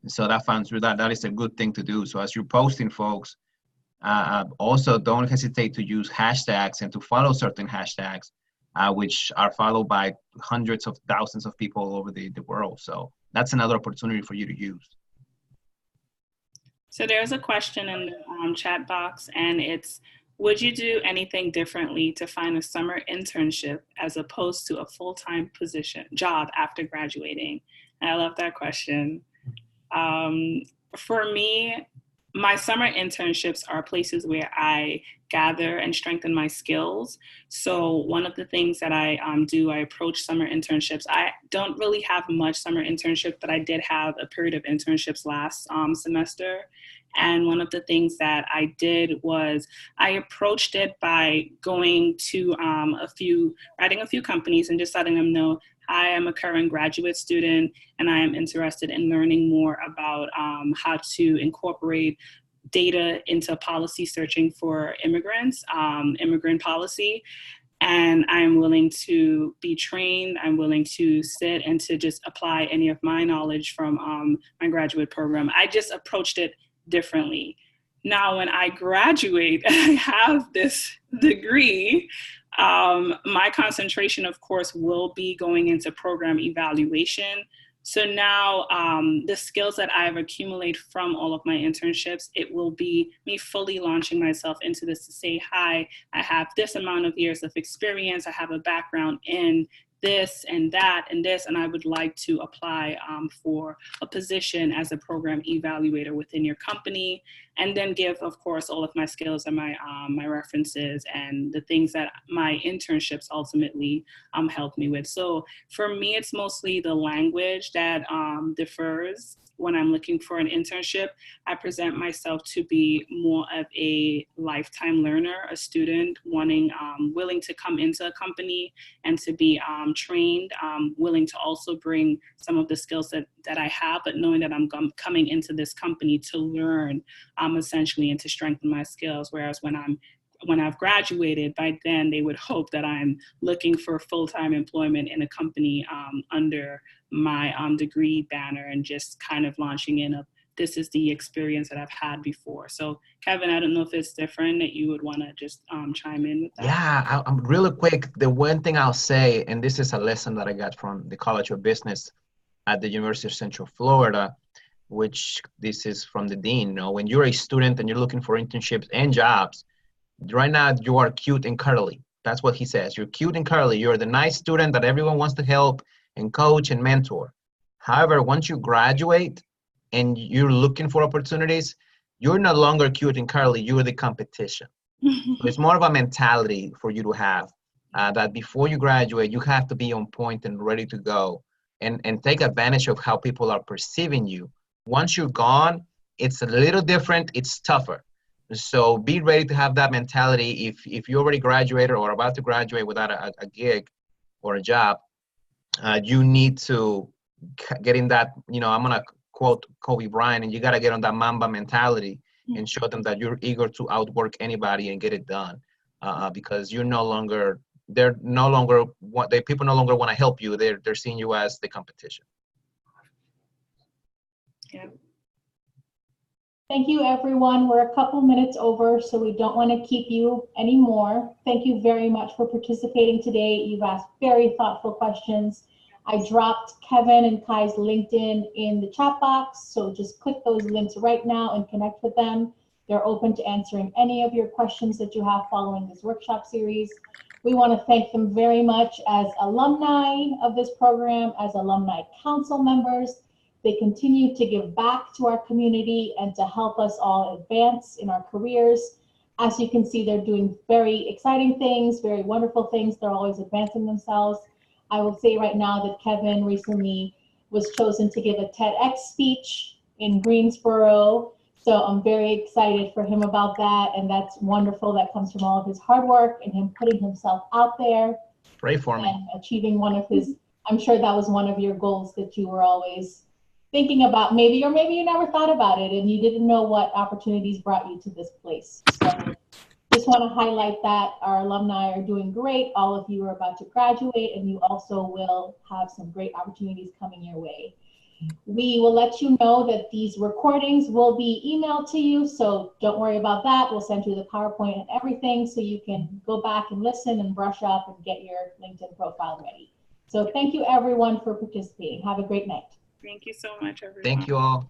So that found through that is a good thing to do. So as you're posting, folks, also don't hesitate to use hashtags and to follow certain hashtags, which are followed by hundreds of thousands of people all over the world. So that's another opportunity for you to use. So there's a question in the chat box, and it's, would you do anything differently to find a summer internship as opposed to a full-time job after graduating? And I love that question. For me, my summer internships are places where I gather and strengthen my skills. So one of the things that I do, I approach summer internships. I don't really have much summer internship, but I did have a period of internships last semester. And one of the things that I did was I approached it by going to writing a few companies and just letting them know, I am a current graduate student and I am interested in learning more about how to incorporate data into policy searching for immigrants, immigrant policy. And I'm willing to be trained. I'm willing to sit and to just apply any of my knowledge from my graduate program. I just approached it differently. Now, when I graduate and I have this degree, my concentration, of course, will be going into program evaluation. So now the skills that I've accumulated from all of my internships, it will be me fully launching myself into this to say, hi, I have this amount of years of experience. I have a background in this and that and this, and I would like to apply for a position as a program evaluator within your company, and then give, of course, all of my skills and my references and the things that my internships ultimately helped me with. So for me, it's mostly the language that differs when I'm looking for an internship, I present myself to be more of a lifetime learner, a student wanting, willing to come into a company and to be trained, willing to also bring some of the skills that I have, but knowing that I'm coming into this company to learn essentially and to strengthen my skills. Whereas when I've graduated, by then they would hope that I'm looking for full-time employment in a company under my degree banner and just kind of launching in of this is the experience that I've had before. So Kevin, I don't know if it's different that you would want to just chime in with that. Yeah, I'm really quick. The one thing I'll say, and this is a lesson that I got from the College of Business at the University of Central Florida, which this is from the dean. You know, when you're a student and you're looking for internships and jobs, right now you are cute and curly. That's what he says. You're cute and curly. You're the nice student that everyone wants to help and coach and mentor. However, once you graduate and you're looking for opportunities, you're no longer cute and curly. You're the competition. So it's more of a mentality for you to have that before you graduate, you have to be on point and ready to go and take advantage of how people are perceiving you. Once you're gone, it's a little different. It's tougher. So be ready to have that mentality. If you already graduated or about to graduate without a gig or a job, you need to get in that, you know, I'm going to quote Kobe Bryant, and you got to get on that Mamba mentality and show them that you're eager to outwork anybody and get it done because you're no longer, they're no longer, people no longer want to help you. They're seeing you as the competition. Yeah. Thank you, everyone. We're a couple minutes over, so we don't want to keep you anymore. Thank you very much for participating today. You've asked very thoughtful questions. I dropped Kevin and Kai's LinkedIn in the chat box, so just click those links right now and connect with them. They're open to answering any of your questions that you have following this workshop series. We want to thank them very much as alumni of this program, as alumni council members. They continue to give back to our community and to help us all advance in our careers. As you can see, they're doing very exciting things, very wonderful things. They're always advancing themselves. I will say right now that Kevin recently was chosen to give a TEDx speech in Greensboro. So I'm very excited for him about that. And that's wonderful. That comes from all of his hard work and him putting himself out there. Pray for me. And achieving one of his, I'm sure that was one of your goals that you were always thinking about, maybe, or maybe you never thought about it and you didn't know what opportunities brought you to this place. So just want to highlight that our alumni are doing great. All of you are about to graduate and you also will have some great opportunities coming your way. We will let you know that these recordings will be emailed to you, so don't worry about that. We'll send you the PowerPoint and everything so you can go back and listen and brush up and get your LinkedIn profile ready. So thank you everyone for participating. Have a great night. Thank you so much, everyone. Thank you all.